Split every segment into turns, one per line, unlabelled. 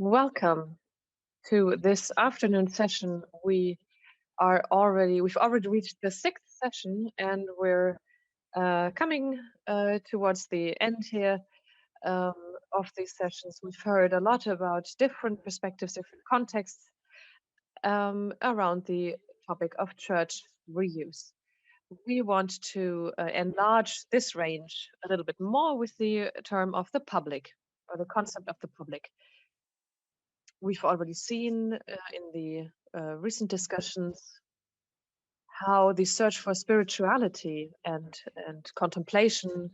Welcome to this afternoon session. We've already reached the sixth session, and we're coming towards the end here of these sessions. We've heard a lot about different perspectives, different contexts around the topic of church reuse. We want to enlarge this range a little bit more with the term of the public, or the concept of the public. We've already seen in the recent discussions how the search for spirituality and contemplation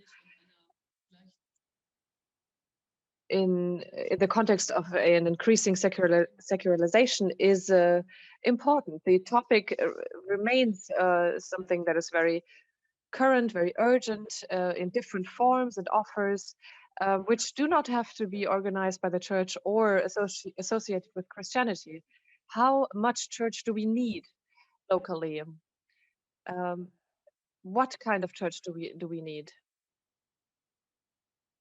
in the context of an increasing secularization is important. The topic remains something that is very current, very urgent in different forms and offers, which do not have to be organized by the church or associated with Christianity. How much church do we need locally? What kind of church do we need?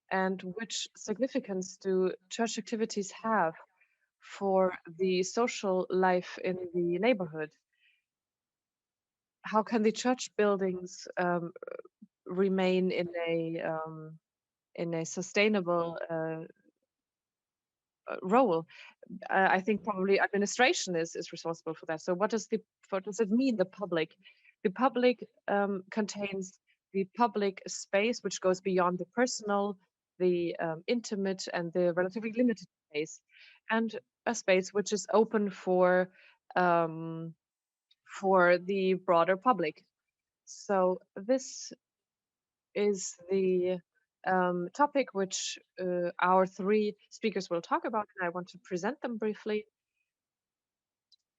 And which significance do church activities have for the social life in the neighborhood? How can the church buildings remain in a sustainable role? I think probably administration is responsible for that. So what does it mean, the public? The public contains the public space, which goes beyond the personal, the intimate, and the relatively limited space, and a space which is open for the broader public. So this is the topic which our three speakers will talk about, and I want to present them briefly.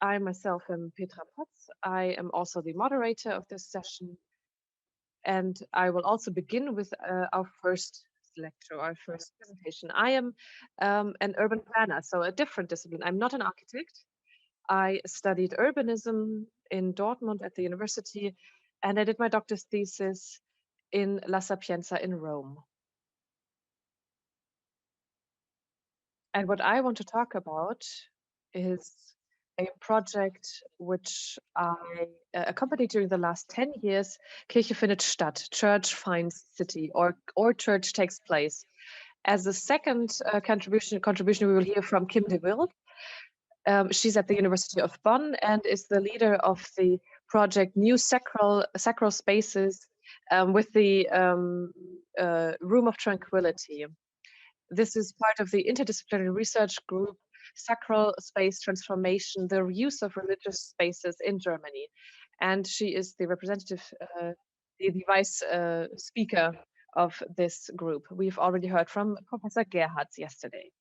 I myself am Petra POTZ. I am also the moderator of this session, and I will also begin with our first lecture, our first presentation. I am an urban planner, so a different discipline. I'm not an architect. I studied urbanism in Dortmund at the university, and I did my doctor's thesis in La Sapienza in Rome. And what I want to talk about is a project which I accompanied during the last 10 years, Kirche findet Stadt, Church finds city, or church takes place. As a second contribution, we will hear from Kim de Wilde. She's at the University of Bonn and is the leader of the project New Sacral Spaces with the Room of Tranquility. This is part of the interdisciplinary research group Sacral Space Transformation, the Reuse of Religious Spaces in Germany. And she is the representative, the vice speaker of this group. We've already heard from Professor Gerhards yesterday.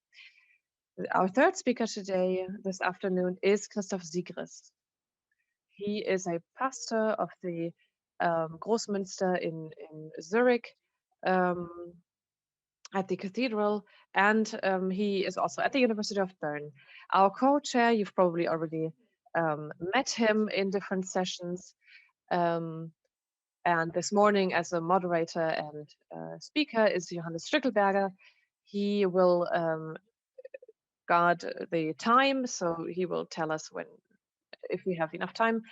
Our third speaker today, this afternoon, is Christoph SIGRIST. He is a pastor of the Großmünster in Zurich, at the cathedral, and he is also at the University of Bern. Our co-chair, you've probably already met him in different sessions, and this morning as a moderator and speaker is Johannes Stückelberger. He will guard the time, so he will tell us if we have enough time,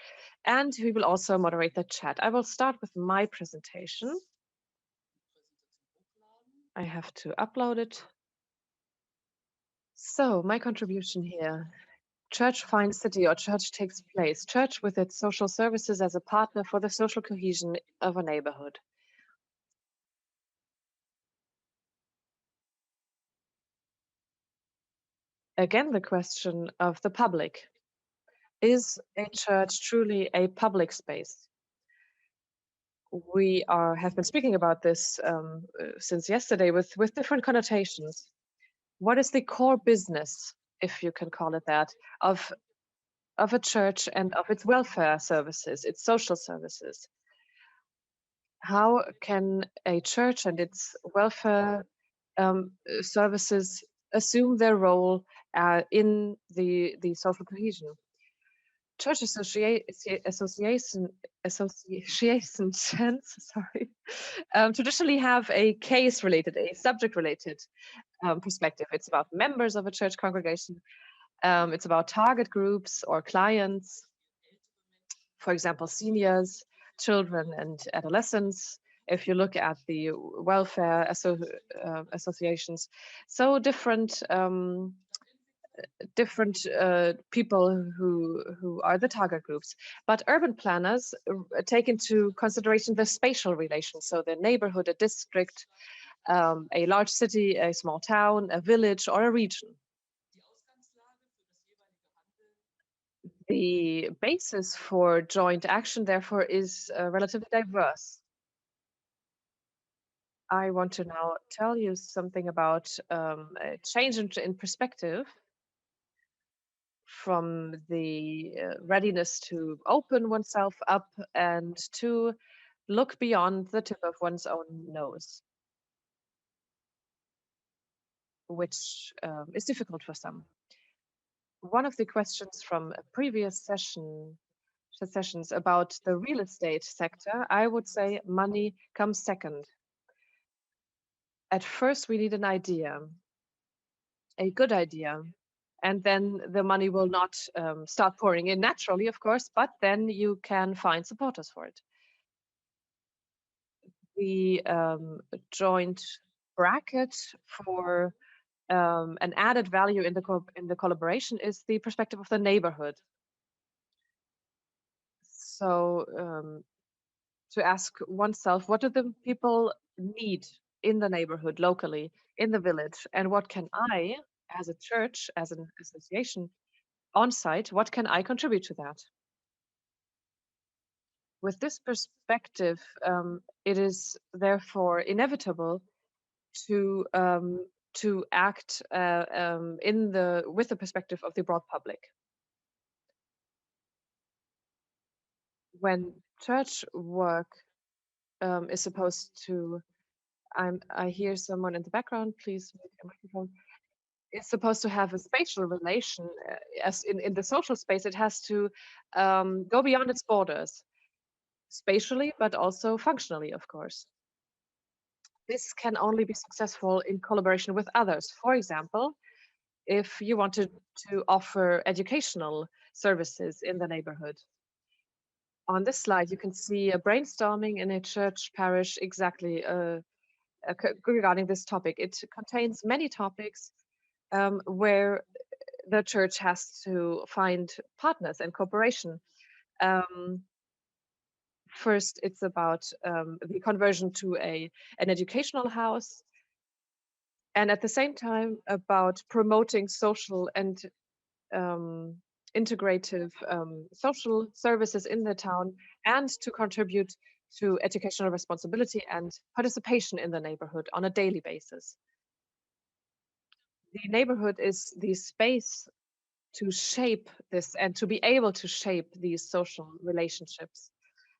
and he will also moderate the chat. I will start with my presentation. I have to upload it. So my contribution here, church finds city, or church takes place. Church with its social services as a partner for the social cohesion of a neighborhood. Again, the question of the public. Is a church truly a public space? We have been speaking about this since yesterday with different connotations. What is the core business, if you can call it that, of a church and of its welfare services, its social services? How can a church and its welfare services assume their role in the social cohesion? Church associations traditionally have a case-related, a subject-related perspective. It's about members of a church congregation. It's about target groups or clients, for example, seniors, children, and adolescents. If you look at the welfare associations, so different people who are the target groups. But urban planners take into consideration the spatial relations, so the neighborhood, a district, a large city, a small town, a village, or a region. The basis for joint action, therefore, is relatively diverse. I want to now tell you something about a change in perspective from the readiness to open oneself up and to look beyond the tip of one's own nose, which is difficult for some. One of the questions from a previous sessions about the real estate sector, I would say money comes second. At first, we need an idea, a good idea, and then the money will not start pouring in naturally, of course, but then you can find supporters for it. The joint bracket for an added value in the collaboration is the perspective of the neighborhood. So to ask oneself, what do the people need in the neighborhood, locally, in the village, and what can I, as a church, as an association, on site, what can I contribute to that? With this perspective, it is therefore inevitable to act with the perspective of the broad public. When church work is supposed to, I hear someone in the background, please mute your microphone. It's supposed to have a spatial relation, as in the social space, it has to go beyond its borders, spatially, but also functionally, of course. This can only be successful in collaboration with others. For example, if you wanted to offer educational services in the neighborhood. On this slide, you can see a brainstorming in a church parish exactly regarding this topic. It contains many topics where the church has to find partners and cooperation. First, it's about the conversion to an educational house, and at the same time about promoting social and integrative social services in the town, and to contribute to educational responsibility and participation in the neighborhood on a daily basis. The neighborhood is the space to shape this and to be able to shape these social relationships.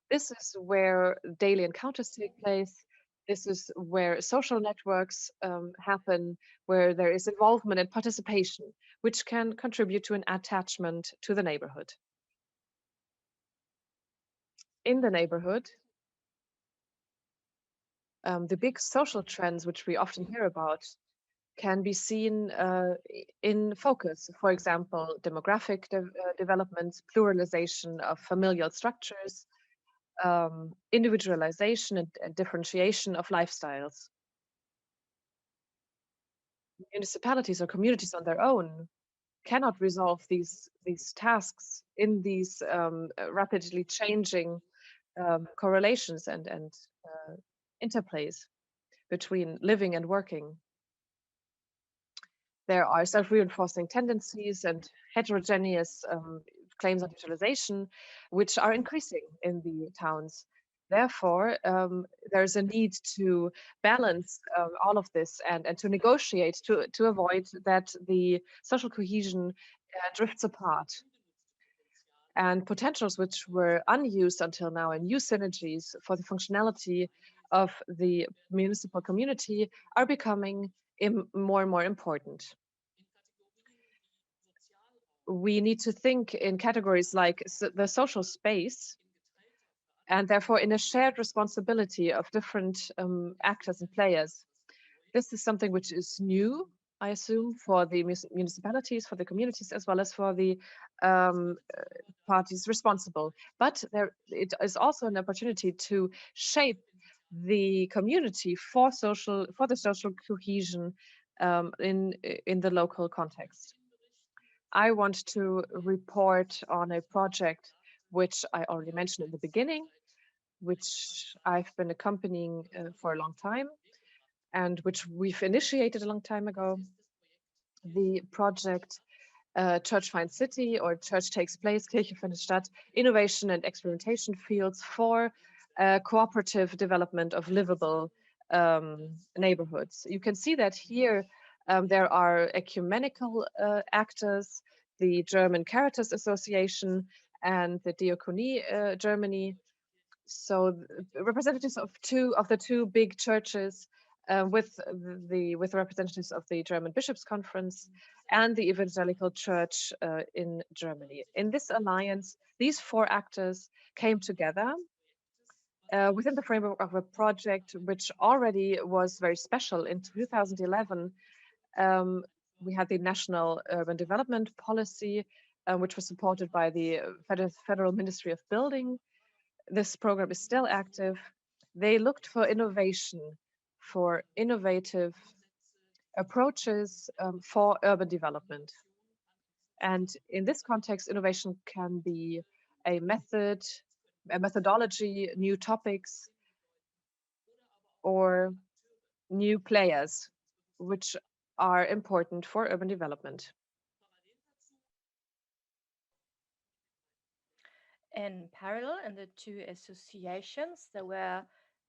This is where daily encounters take place. This is where social networks happen, where there is involvement and participation, which can contribute to an attachment to the neighborhood. In the neighborhood, the big social trends which we often hear about can be seen in focus. For example, demographic developments, pluralization of familial structures, individualization and differentiation of lifestyles. Municipalities or communities on their own cannot resolve these tasks in these rapidly changing correlations and interplays between living and working. There are self-reinforcing tendencies and heterogeneous claims on utilization, which are increasing in the towns. Therefore, there's a need to balance all of this and to negotiate to avoid that the social cohesion drifts apart. And potentials which were unused until now, and new synergies for the functionality of the municipal community, are becoming more and more important. We need to think in categories like the social space, and therefore in a shared responsibility of different actors and players. This is something which is new, I assume, for the municipalities, for the communities, as well as for the parties responsible. But it is also an opportunity to shape the community for the social cohesion in the local context. I want to report on a project which I already mentioned in the beginning, which I've been accompanying for a long time, and which we've initiated a long time ago. The project Church Finds City, or Church Takes Place, Kirche findet Stadt, innovation and experimentation fields for cooperative development of livable neighborhoods. You can see that here there are ecumenical actors, the German Caritas Association and the Diakonie Germany. So representatives of the two big churches with representatives of the German Bishops' Conference and the Evangelical Church in Germany. In this alliance, these four actors came together within the framework of a project which already was very special. In 2011, we had the National Urban Development Policy, which was supported by the Federal Ministry of Building. This program is still active. They looked for innovation, for innovative approaches for urban development. And in this context, innovation can be a method, a methodology, new topics, or new players, which are important for urban development.
In parallel, in the two associations, there were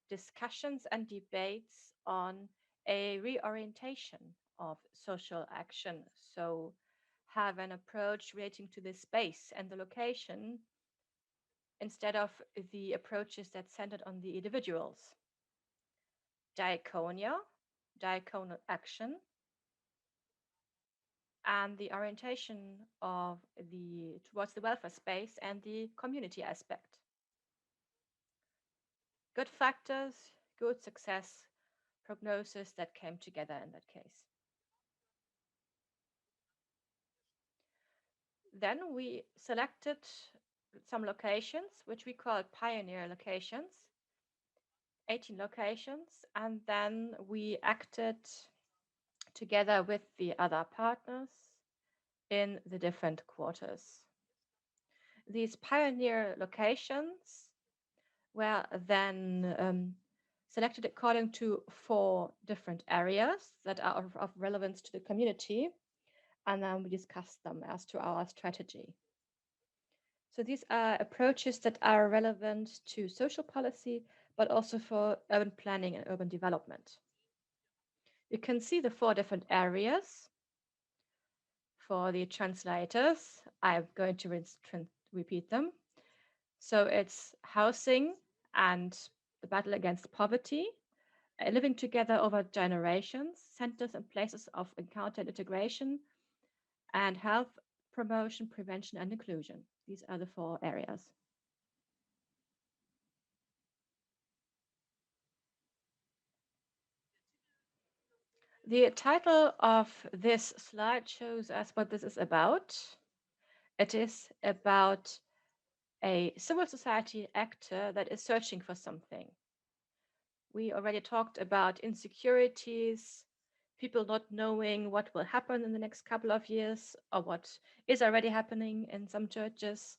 discussions and debates on a reorientation of social action. So, have an approach relating to the space and the location instead of the approaches that centered on the individuals. Diaconia, diaconal action, and the orientation of towards the welfare space and the community aspect. Good factors, good success, prognosis that came together in that case. Then we selected some locations, which we call pioneer locations, 18 locations, and then we acted together with the other partners in the different quarters. These pioneer locations were then selected according to 4 different areas that are of relevance to the community, and then we discussed them as to our strategy. So these are approaches that are relevant to social policy, but also for urban planning and urban development. You can see the 4 different areas. For the translators, I'm going to repeat them. So it's housing and the battle against poverty, living together over generations, centers and places of encounter and integration, and health promotion, prevention, and inclusion. These are the 4 areas. The title of this slide shows us what this is about. It is about a civil society actor that is searching for something. We already talked about insecurities, people not knowing what will happen in the next couple of years or what is already happening in some churches,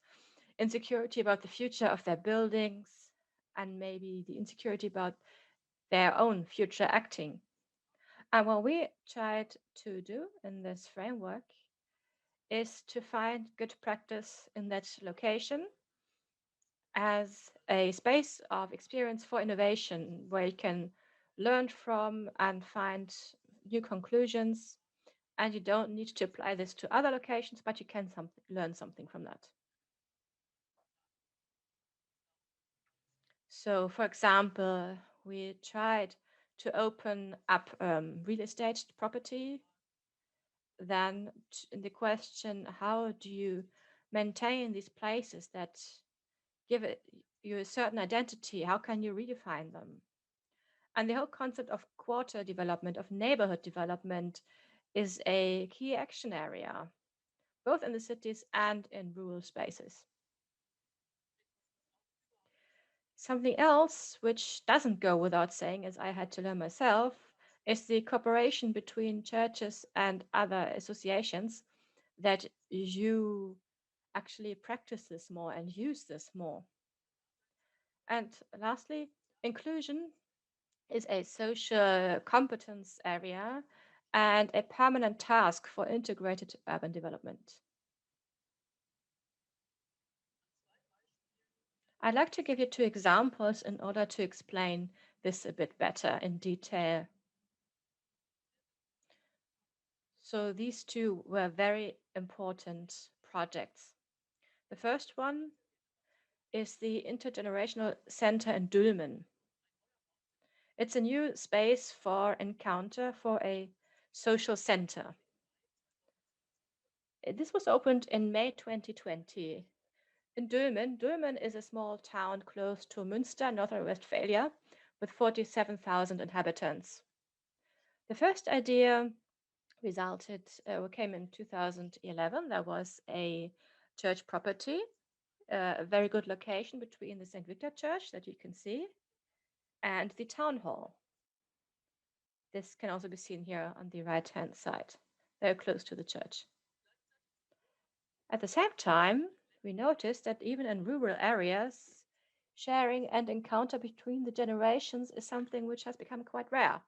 insecurity about the future of their buildings, and maybe the insecurity about their own future acting. And what we tried to do in this framework is to find good practice in that location as a space of experience for innovation where you can learn from and find new conclusions. And you don't need to apply this to other locations, but you can learn something from that. So, for example, we tried to open up real estate property. Then in the question, how do you maintain these places that give you a certain identity? How can you redefine them? And the whole concept of quarter development, of neighborhood development, is a key action area, both in the cities and in rural spaces. Something else which doesn't go without saying, as I had to learn myself, is the cooperation between churches and other associations, that you actually practice this more and use this more. And lastly, inclusion is a social competence area and a permanent task for integrated urban development. I'd like to give you 2 examples in order to explain this a bit better in detail. So these 2 were very important projects. The first one is the Intergenerational Center in Dülmen. It's a new space for encounter for a social center. This was opened in May 2020 in Dülmen. Dülmen is a small town close to Münster, Northern Westphalia, with 47,000 inhabitants. The first idea came in 2011. There was a church property, a very good location between the St. Victor Church that you can see and the town hall. This can also be seen here on the right-hand side, very close to the church. At the same time, we noticed that even in rural areas, sharing and encounter between the generations is something which has become quite rare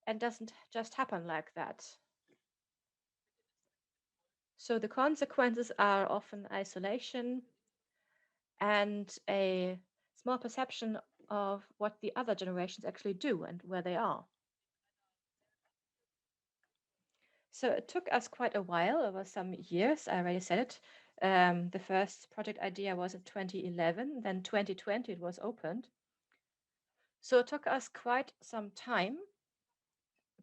and doesn't just happen like that. So the consequences are often isolation and a small perception of what the other generations actually do and where they are. So it took us quite a while, over some years. I already said it. The first project idea was in 2011, then 2020 it was opened. So it took us quite some time,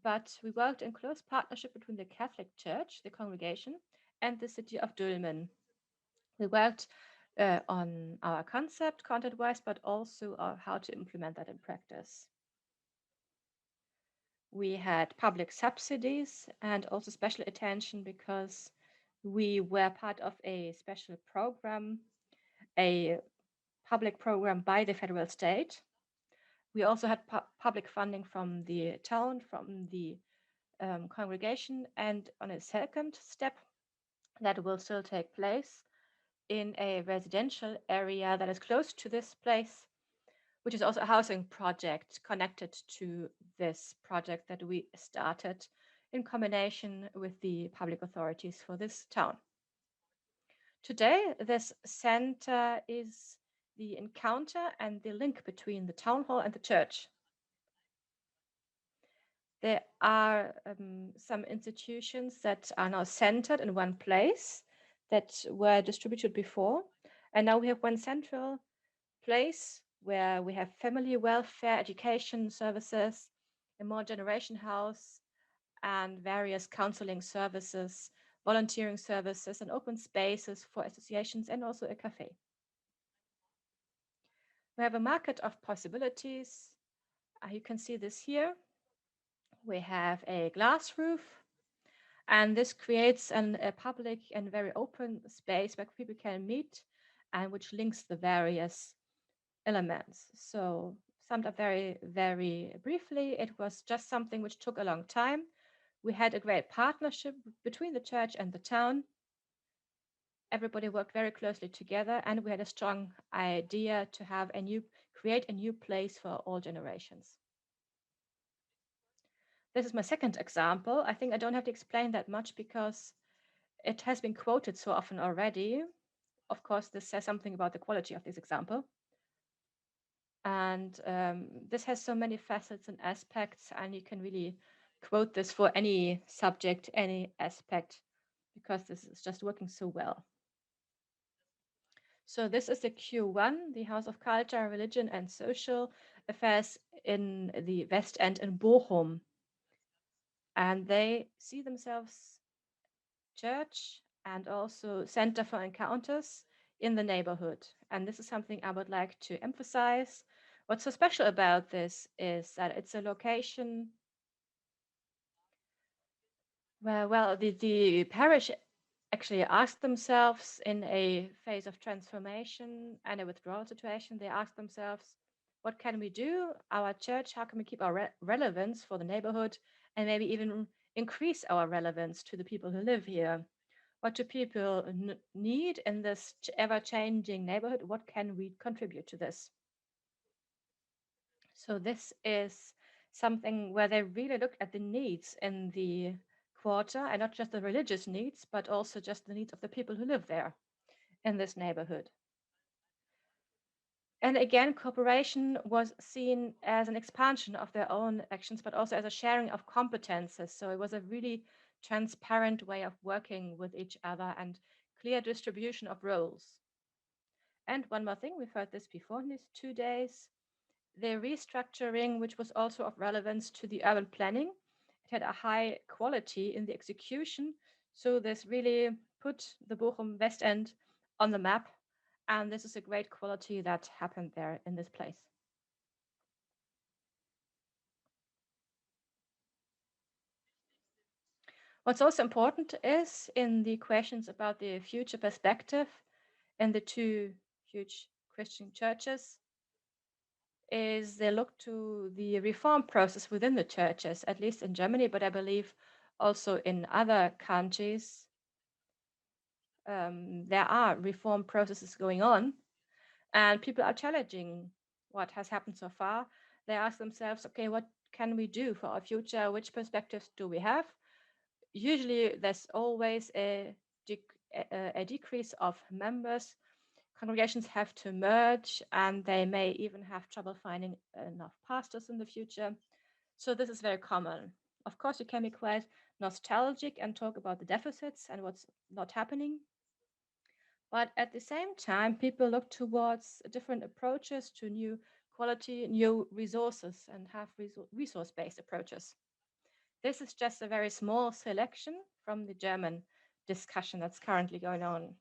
but we worked in close partnership between the Catholic Church, the congregation, and the city of Dülmen. We worked on our concept, content-wise, but also how to implement that in practice. We had public subsidies and also special attention because we were part of a special program, a public program by the federal state. We also had public funding from the town, from the congregation, and on a second step that will still take place in a residential area that is close to this place, which is also a housing project connected to this project that we started in combination with the public authorities for this town. Today, this center is the encounter and the link between the town hall and the church. There are some institutions that are now centered in one place that were distributed before. And now we have one central place where we have family welfare, education services, a more generation house, and various counseling services, volunteering services, and open spaces for associations, and also a cafe. We have a market of possibilities. You can see this here. We have a glass roof, and this creates a public and very open space where people can meet and which links the various elements. So summed up very, very briefly, it was just something which took a long time. We had a great partnership between the church and the town. Everybody worked very closely together, and we had a strong idea to have create a new place for all generations. This is my second example. I think I don't have to explain that much because it has been quoted so often already. Of course, this says something about the quality of this example. And this has so many facets and aspects, and you can really quote this for any subject, any aspect, because this is just working so well. So this is the Q1, the House of Culture, Religion and Social Affairs in the West End in Bochum. And they see themselves church and also center for encounters in the neighborhood. And this is something I would like to emphasize. What's so special about this is that it's a location where, well, the parish actually asked themselves in a phase of transformation and a withdrawal situation, they asked themselves, what can we do? Our church, how can we keep our relevance for the neighborhood and maybe even increase our relevance to the people who live here? What do people need in this ever-changing neighborhood? What can we contribute to this? So this is something where they really looked at the needs in the quarter, and not just the religious needs, but also just the needs of the people who live there in this neighborhood. And again, cooperation was seen as an expansion of their own actions, but also as a sharing of competences. So it was a really transparent way of working with each other and clear distribution of roles. And one more thing, we've heard this before in these 2 days, the restructuring, which was also of relevance to the urban planning, it had a high quality in the execution. So this really put the Bochum West End on the map. And this is a great quality that happened there in this place. What's also important is in the questions about the future perspective in the two huge Christian churches is they look to the reform process within the churches, at least in Germany, but I believe also in other countries. There are reform processes going on, and people are challenging what has happened so far. They ask themselves, okay, what can we do for our future? Which perspectives do we have? Usually, there's always a decrease of members. Congregations have to merge, and they may even have trouble finding enough pastors in the future. So this is very common. Of course, you can be quite nostalgic and talk about the deficits and what's not happening. But at the same time, people look towards different approaches to new quality, new resources, and have resource-based approaches. This is just a very small selection from the German discussion that's currently going on.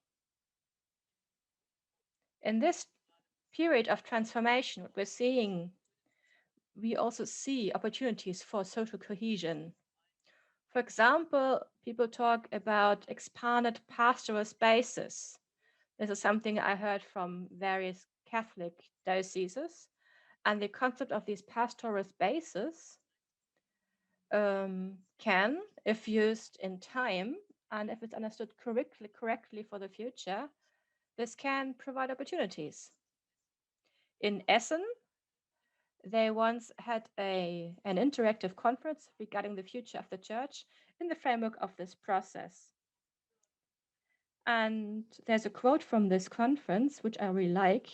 In this period of transformation, what we're seeing, we also see opportunities for social cohesion. For example, people talk about expanded pastoral spaces. This is something I heard from various Catholic dioceses. And the concept of these pastoral spaces can, if used in time and if it's understood correctly for the future, this can provide opportunities. In Essen, they once had an interactive conference regarding the future of the church in the framework of this process. And there's a quote from this conference, which I really like.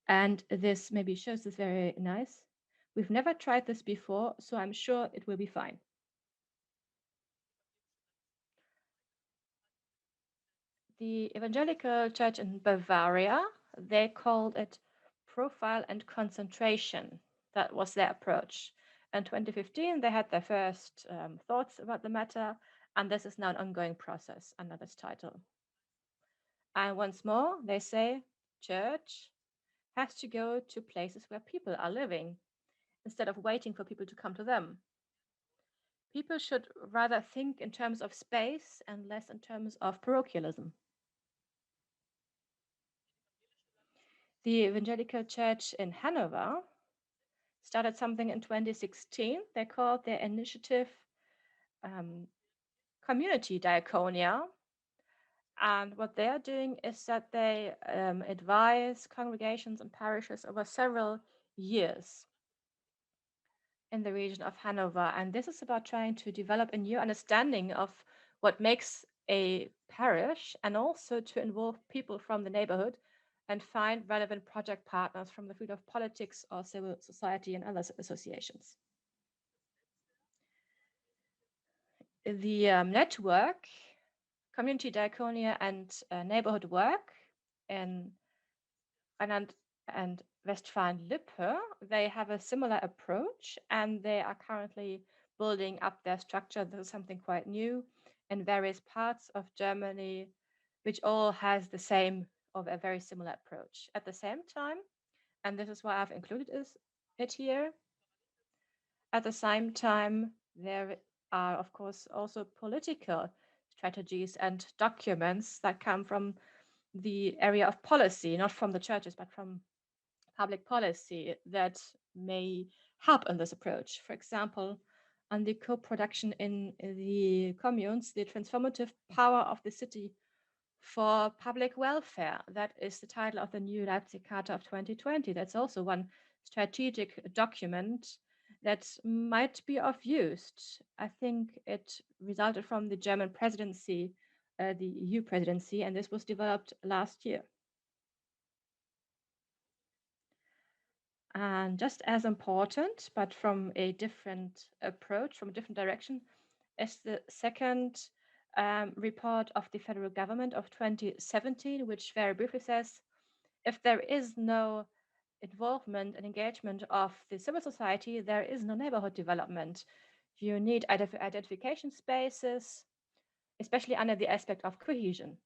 And this maybe shows this very nice. We've never tried this before, so I'm sure it will be fine. The evangelical church in Bavaria, they called it profile and concentration. That was their approach. In 2015, they had their first thoughts about the matter, and this is now an ongoing process under this title. And once more, they say church has to go to places where people are living instead of waiting for people to come to them. People should rather think in terms of space and less in terms of parochialism. The evangelical church in Hanover started something in 2016. They called their initiative Community Diakonia. And what they're doing is that they advise congregations and parishes over several years in the region of Hanover. And this is about trying to develop a new understanding of what makes a parish and also to involve people from the neighborhood and find relevant project partners from the field of politics or civil society and other associations. The network, Community Diakonia and Neighborhood Work in Rheinland and Westfalen-Lippe, they have a similar approach and they are currently building up their structure. This is something quite new in various parts of Germany, which all has the same or a very similar approach. At the same time, and this is why I've included it here. At the same time, there are, of course, also political strategies and documents that come from the area of policy, not from the churches, but from public policy that may help in this approach. For example, on the co-production in the communes, the transformative power of the city for public welfare. That is the title of the new Leipzig Charter of 2020. That's also one strategic document that might be of use. I think it resulted from the German presidency, the EU presidency, and this was developed last year. And just as important, but from a different approach, from a different direction, is the second report of the federal government of 2017, which very briefly says, if there is no involvement and engagement of the civil society, there is no neighborhood development. You need identification spaces, especially under the aspect of cohesion.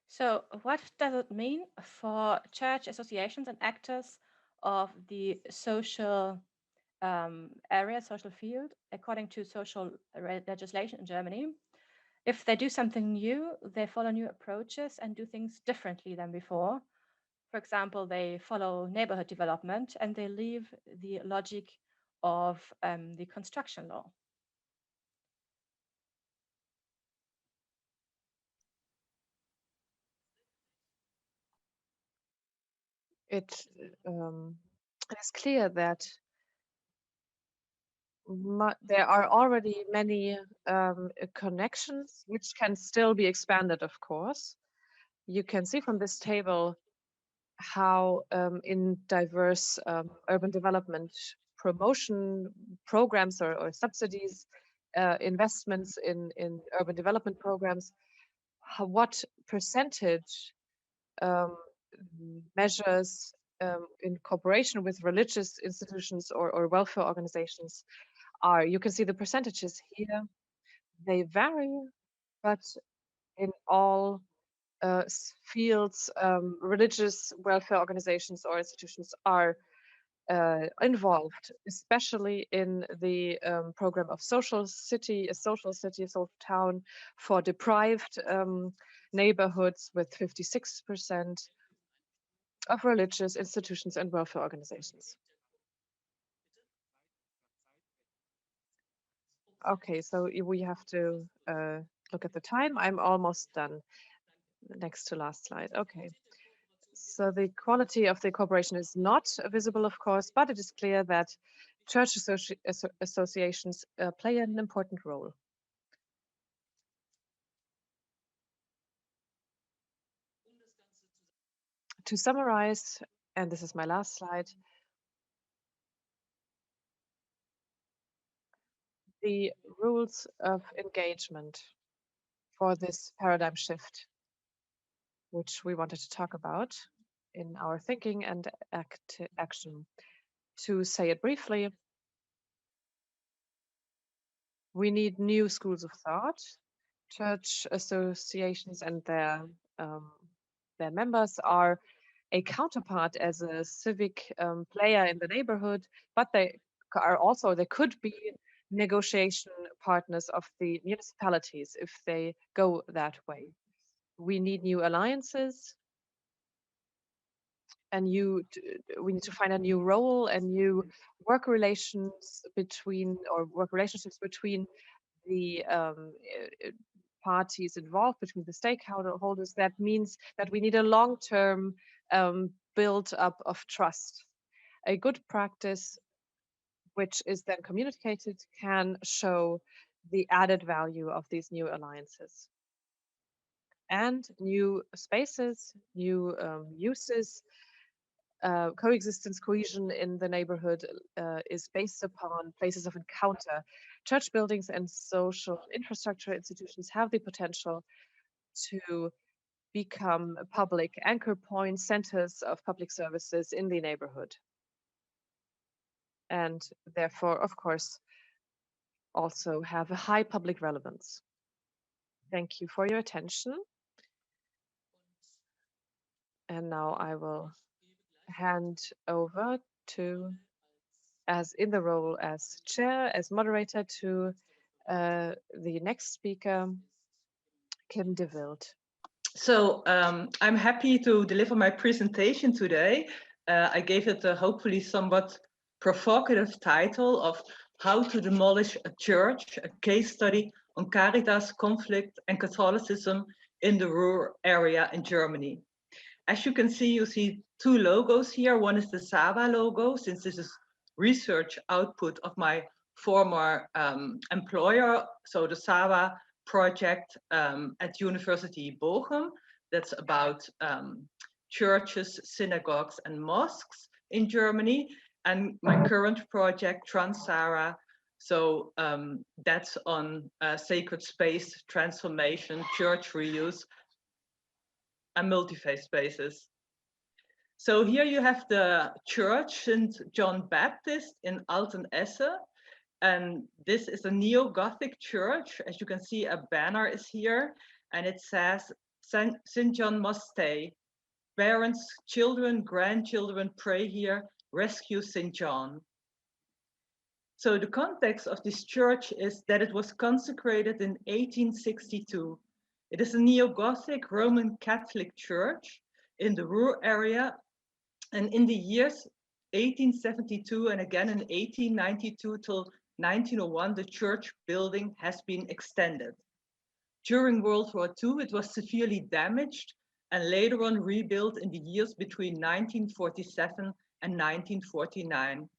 So what does it mean for church associations and actors of the social area, social field, according to social legislation in Germany? If they do something new, they follow new approaches and do things differently than before. For example, they follow neighborhood development and they leave the logic of the construction law.
It is clear that there are already many connections which can still be expanded, of course. You can see from this table how in diverse urban development promotion programs or subsidies, investments in urban development programs, what percentage measures in cooperation with religious institutions or welfare organizations are. You can see the percentages here. They vary, but in all fields, religious welfare organizations or institutions are involved, especially in the program of social city, a social town for deprived neighborhoods with 56% of religious institutions and welfare organizations. Okay, so we have to look at the time. I'm almost done. Next to last slide. Okay. So the quality of the cooperation is not visible, of course, but it is clear that church associations play an important role. To summarize, and this is my last slide, the rules of engagement for this paradigm shift, which we wanted to talk about in our thinking and action. To say it briefly, we need new schools of thought. Church associations and their members are a counterpart as a civic player in the neighborhood, but they could be negotiation partners of the municipalities if they go that way. We need new alliances, and we need to find a new role and new work relationships between the parties involved, between the stakeholders. That means that we need a long-term build up of trust. A good practice which is then communicated can show the added value of these new alliances. And new spaces, new uses, coexistence, cohesion in the neighborhood is based upon places of encounter. Church buildings and social infrastructure institutions have the potential to become public anchor points, centers of public services in the neighborhood. And therefore, of course, also have a high public relevance. Thank you for your attention. And now I will hand over to, as in the role as chair, as moderator, to the next speaker, Kim de Wildt.
So I'm happy to deliver my presentation today. I gave it a hopefully somewhat provocative title of How to Demolish a Church, a case study on Caritas, conflict and Catholicism in the Ruhr area in Germany. As you can see, you see two logos here. One is the SAWA logo, since this is research output of my former employer. So the SAWA project at University Bochum, that's about churches, synagogues and mosques in Germany. And my current project, Trans-SAWA, so that's on sacred space transformation, church reuse, and multi-faith spaces. So here you have the church St. John Baptist in Altenesse. And this is a neo-Gothic church. As you can see, a banner is here and it says, St. John must stay. Parents, children, grandchildren pray here, rescue St. John. So the context of this church is that it was consecrated in 1862. It is a neo-Gothic Roman Catholic church in the Ruhr area. And in the years 1872 and again in 1892 till 1901, the church building has been extended. During World War II, it was severely damaged and later on rebuilt in the years between 1947 and 1949.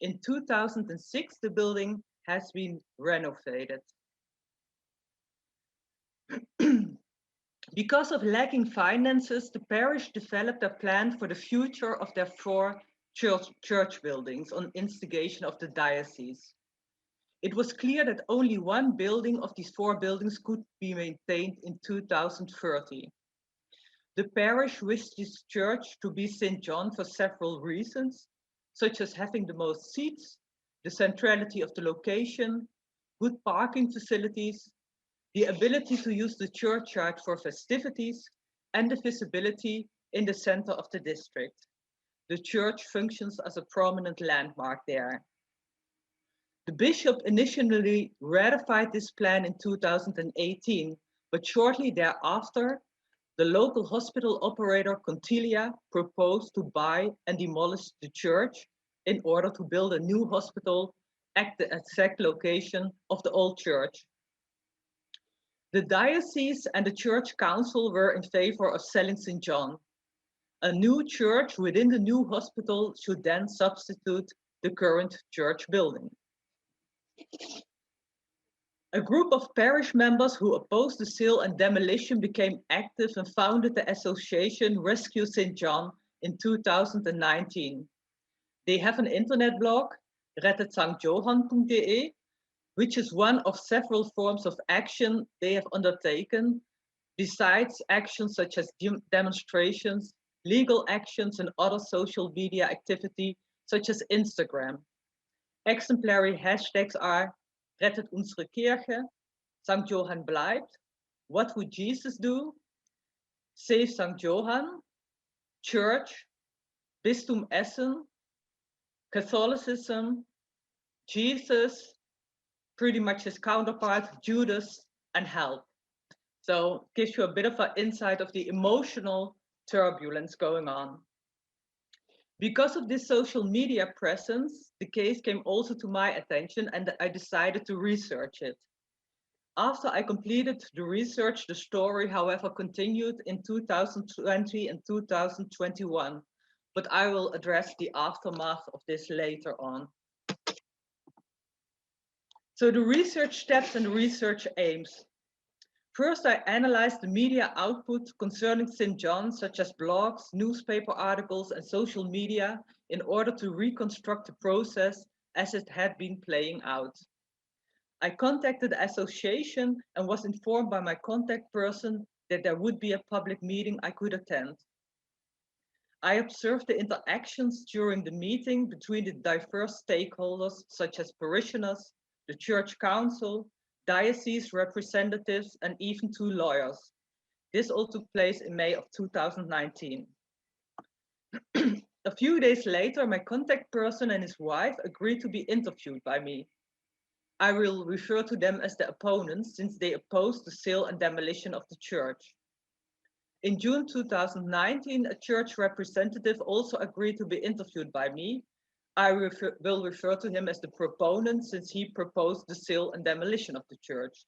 In 2006, the building has been renovated. Because of lacking finances, the parish developed a plan for the future of their 4 church buildings on instigation of the diocese. It was clear that only one building of these 4 buildings could be maintained in 2030. The parish wished this church to be St. John for several reasons, such as having the most seats, the centrality of the location, good parking facilities, the ability to use the churchyard for festivities, and the visibility in the center of the district. The church functions as a prominent landmark there. The bishop initially ratified this plan in 2018, but shortly thereafter, the local hospital operator Contilia proposed to buy and demolish the church in order to build a new hospital at the exact location of the old church. The diocese and the church council were in favor of selling St. John. A new church within the new hospital should then substitute the current church building. A group of parish members who opposed the sale and demolition became active and founded the association Rescue St. John in 2019. They have an internet blog, rettetsanktjohan.de, which is one of several forms of action they have undertaken, besides actions such as demonstrations, legal actions, and other social media activity, such as Instagram. Exemplary hashtags are Rettet unsere Kirche, St. Johann bleibt, What would Jesus do, Save St. Johann, Church, Bistum Essen, Catholicism, Jesus, pretty much his counterpart, Judas, and Help. So it gives you a bit of an insight of the emotional turbulence going on. Because of this social media presence, the case came also to my attention and I decided to research it. After I completed the research, the story, however, continued in 2020 and 2021, but I will address the aftermath of this later on. So the research steps and research aims. First, I analyzed the media output concerning St. John, such as blogs, newspaper articles, and social media, in order to reconstruct the process as it had been playing out. I contacted the association and was informed by my contact person that there would be a public meeting I could attend. I observed the interactions during the meeting between the diverse stakeholders, such as parishioners, the church council, diocese representatives, and even 2 lawyers. This all took place in May of 2019. A few days later, my contact person and his wife agreed to be interviewed by me. I will refer to them as the opponents since they opposed the sale and demolition of the church. In June 2019, a church representative also agreed to be interviewed by me. I will refer to him as the proponent since he proposed the sale and demolition of the church.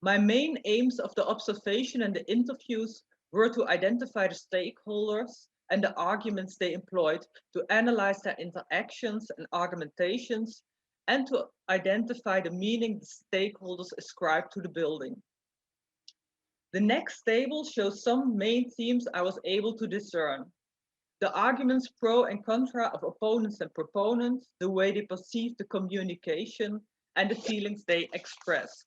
My main aims of the observation and the interviews were to identify the stakeholders and the arguments they employed, to analyze their interactions and argumentations, and to identify the meaning the stakeholders ascribed to the building. The next table shows some main themes I was able to discern. The arguments pro and contra of opponents and proponents, the way they perceive the communication, and the feelings they expressed.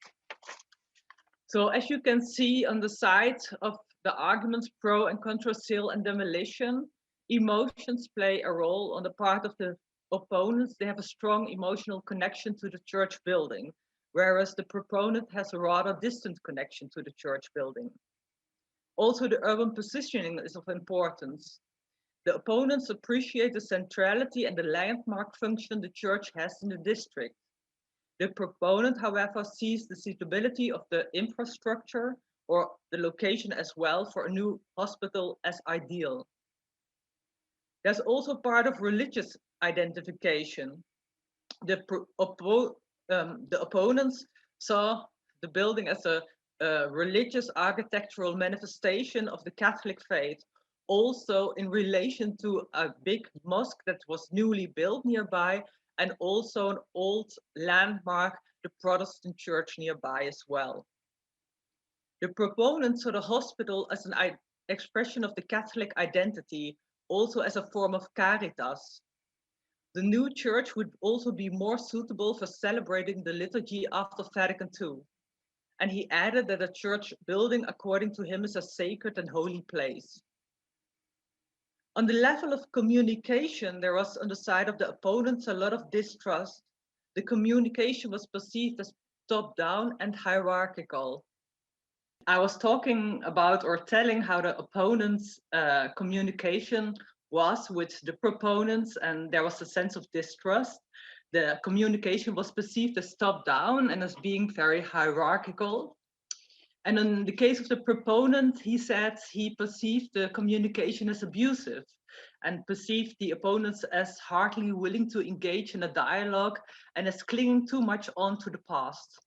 So as you can see on the side of the arguments pro and contra sale and demolition, emotions play a role on the part of the opponents. They have a strong emotional connection to the church building, whereas the proponent has a rather distant connection to the church building. Also, the urban positioning is of importance. The opponents appreciate the centrality and the landmark function the church has in the district. The proponent, however, sees the suitability of the infrastructure or the location as well for a new hospital as ideal. There's also part of religious identification. The opponents saw the building as a religious architectural manifestation of the Catholic faith, also in relation to a big mosque that was newly built nearby, and also an old landmark, the Protestant church nearby as well. The proponents saw the hospital as an expression of the Catholic identity, also as a form of Caritas. The new church would also be more suitable for celebrating the liturgy after Vatican II. And he added that a church building, according to him, is a sacred and holy place. On the level of communication, there was on the side of the opponents a lot of distrust. The communication was perceived as top-down and hierarchical. I was talking about or telling how the opponents' communication was with the proponents, and there was a sense of distrust. The communication was perceived as top-down and as being very hierarchical. And in the case of the proponent, he said he perceived the communication as abusive and perceived the opponents as hardly willing to engage in a dialogue and as clinging too much on to the past.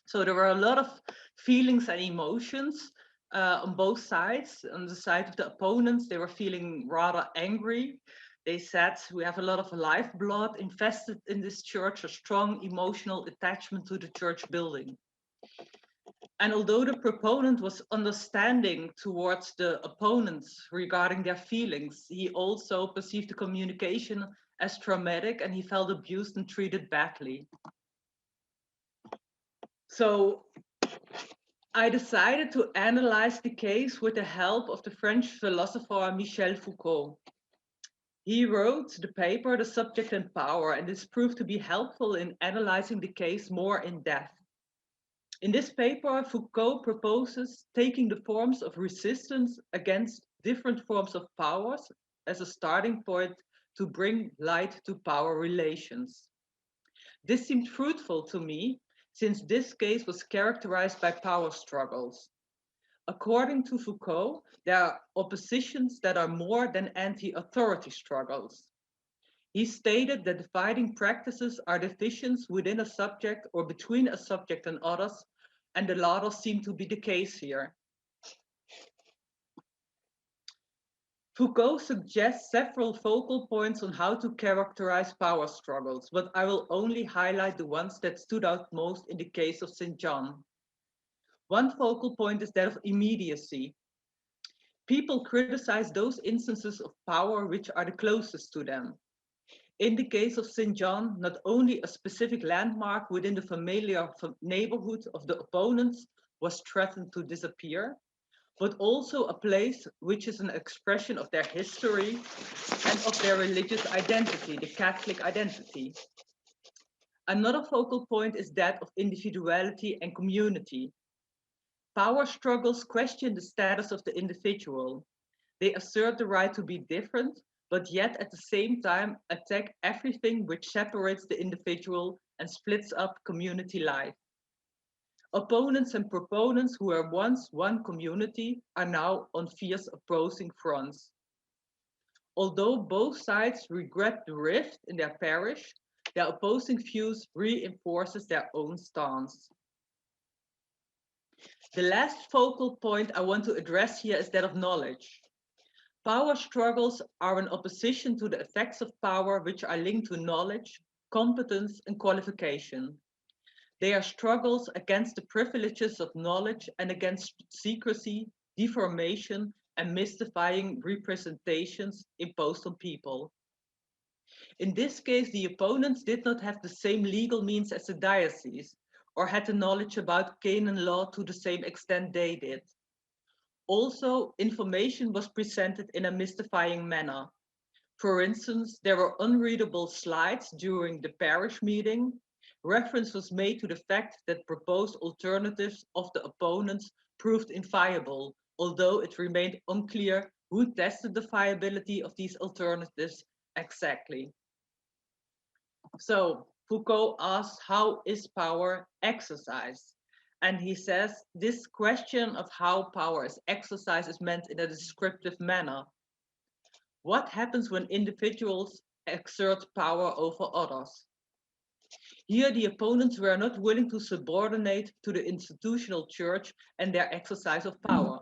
So there were a lot of feelings and emotions on both sides. On the side of the opponents, they were feeling rather angry. They said, we have a lot of lifeblood invested in this church, a strong emotional attachment to the church building. And although the proponent was understanding towards the opponents regarding their feelings, he also perceived the communication as traumatic, and he felt abused and treated badly. So I decided to analyze the case with the help of the French philosopher Michel Foucault. He wrote the paper, The Subject and Power, and this proved to be helpful in analyzing the case more in depth. In this paper, Foucault proposes taking the forms of resistance against different forms of powers as a starting point to bring light to power relations. This seemed fruitful to me, since this case was characterized by power struggles. According to Foucault, there are oppositions that are more than anti-authority struggles. He stated that dividing practices are divisions within a subject or between a subject and others, and the latter seem to be the case here. Foucault suggests several focal points on how to characterize power struggles, but I will only highlight the ones that stood out most in the case of St. John. One focal point is that of immediacy. People criticize those instances of power which are the closest to them. In the case of St. John, not only a specific landmark within the familiar neighborhood of the opponents was threatened to disappear, but also a place which is an expression of their history and of their religious identity, the Catholic identity. Another focal point is that of individuality and community. Power struggles question the status of the individual. They assert the right to be different, but yet at the same time attack everything which separates the individual and splits up community life. Opponents and proponents who were once one community are now on fierce opposing fronts. Although both sides regret the rift in their parish, their opposing views reinforces their own stance. The last focal point I want to address here is that of knowledge. Power struggles are in opposition to the effects of power which are linked to knowledge, competence, and qualification. They are struggles against the privileges of knowledge and against secrecy, deformation, and mystifying representations imposed on people. In this case, the opponents did not have the same legal means as the diocese, or had the knowledge about canon law to the same extent they did. Also, information was presented in a mystifying manner. For instance, there were unreadable slides during the parish meeting. Reference was made to the fact that proposed alternatives of the opponents proved inviable, although it remained unclear who tested the viability of these alternatives exactly. So Foucault asks, how is power exercised? And he says, this question of how power is exercised is meant in a descriptive manner. What happens when individuals exert power over others? Here, the opponents were not willing to subordinate to the institutional church and their exercise of power.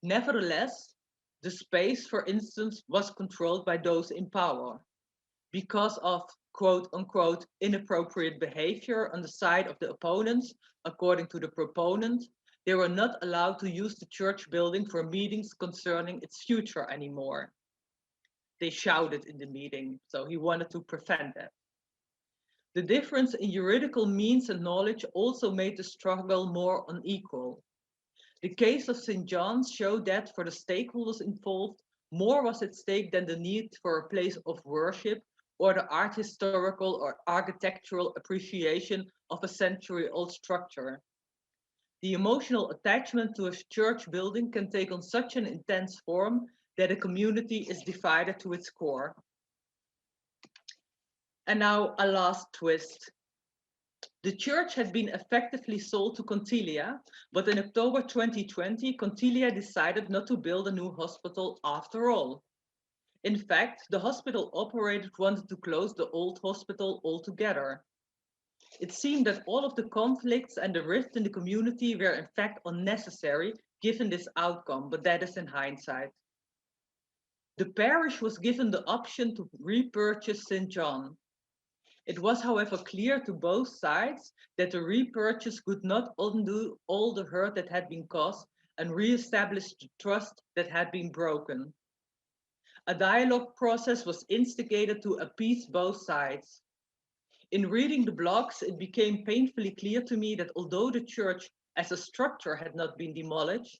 Nevertheless, the space, for instance, was controlled by those in power. Because of quote unquote inappropriate behavior on the side of the opponents, according to the proponent, they were not allowed to use the church building for meetings concerning its future anymore. They shouted in the meeting, so he wanted to prevent that. The difference in juridical means and knowledge also made the struggle more unequal. The case of St. John's showed that for the stakeholders involved, more was at stake than the need for a place of worship or the art historical or architectural appreciation of a century-old structure. The emotional attachment to a church building can take on such an intense form that a community is divided to its core. And now a last twist. The church had been effectively sold to Contilia, but in October 2020, Contilia decided not to build a new hospital after all. In fact, the hospital operator wanted to close the old hospital altogether. It seemed that all of the conflicts and the rift in the community were in fact unnecessary given this outcome, but that is in hindsight. The parish was given the option to repurchase St. John. It was, however, clear to both sides that the repurchase could not undo all the hurt that had been caused and re-establish the trust that had been broken. A dialogue process was instigated to appease both sides. In reading the blogs, it became painfully clear to me that although the church as a structure had not been demolished,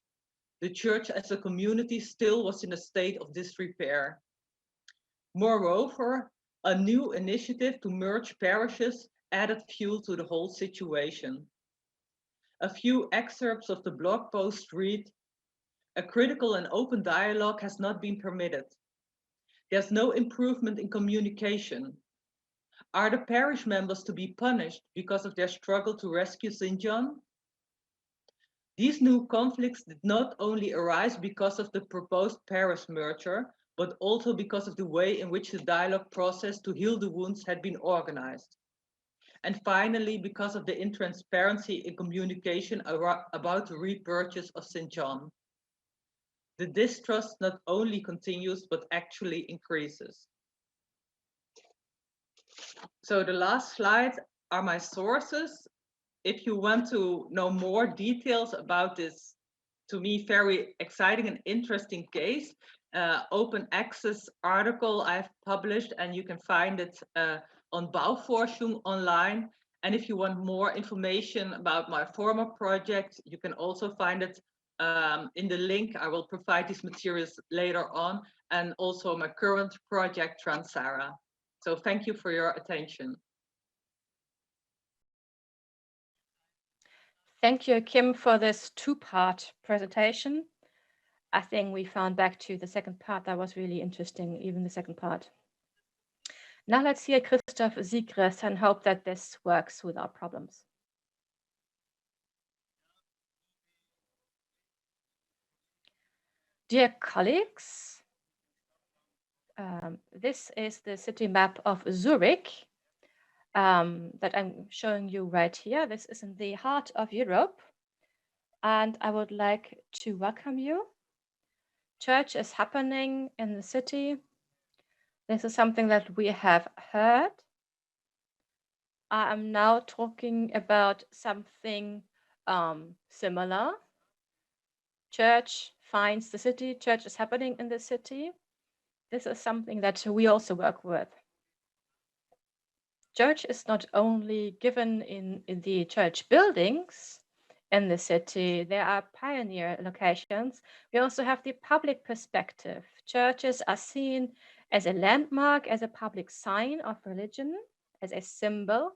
the church as a community still was in a state of disrepair. Moreover, a new initiative to merge parishes added fuel to the whole situation. A few excerpts of the blog post read, "A critical and open dialogue has not been permitted. There's no improvement in communication. Are the parish members to be punished because of their struggle to rescue St. John?" These new conflicts did not only arise because of the proposed parish merger, but also because of the way in which the dialogue process to heal the wounds had been organized. And finally, because of the intransparency in communication about the repurchase of St. John. The distrust not only continues, but actually increases. So the last slide are my sources. If you want to know more details about this, to me, very exciting and interesting case, open access article I've published, and you can find it on Bauforschung online. And if you want more information about my former project, you can also find it in the link. I will provide these materials later on, and also my current project, Transara. So thank you for your attention.
Thank you, Kim, for this two-part presentation. I think we found back to the second part. That was really interesting, even the second part. Now let's hear Christoph SIGRIST and hope that this works with our problems. Dear colleagues, this is the city map of Zurich that I'm showing you right here. This is in the heart of Europe, and I would like to welcome you. Church is happening in the city. This is something that we have heard. I am now talking about something similar. Church finds the city, church is happening in the city. This is something that we also work with. Church is not only given in the church buildings in the city, there are pioneer locations. We also have the public perspective. Churches are seen as a landmark, as a public sign of religion, as a symbol,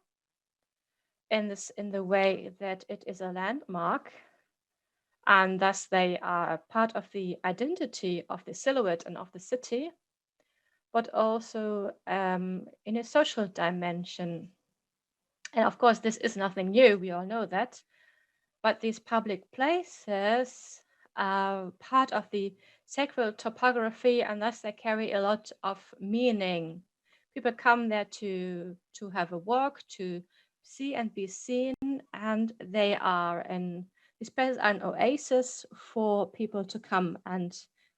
in the way that it is a landmark, and thus they are part of the identity of the silhouette and of the city, but also in a social dimension. And of course, this is nothing new, we all know that, but these public places are part of the sacred topography, and thus they carry a lot of meaning. People come there to have a walk, to see and be seen, and these places are an oasis for people to come and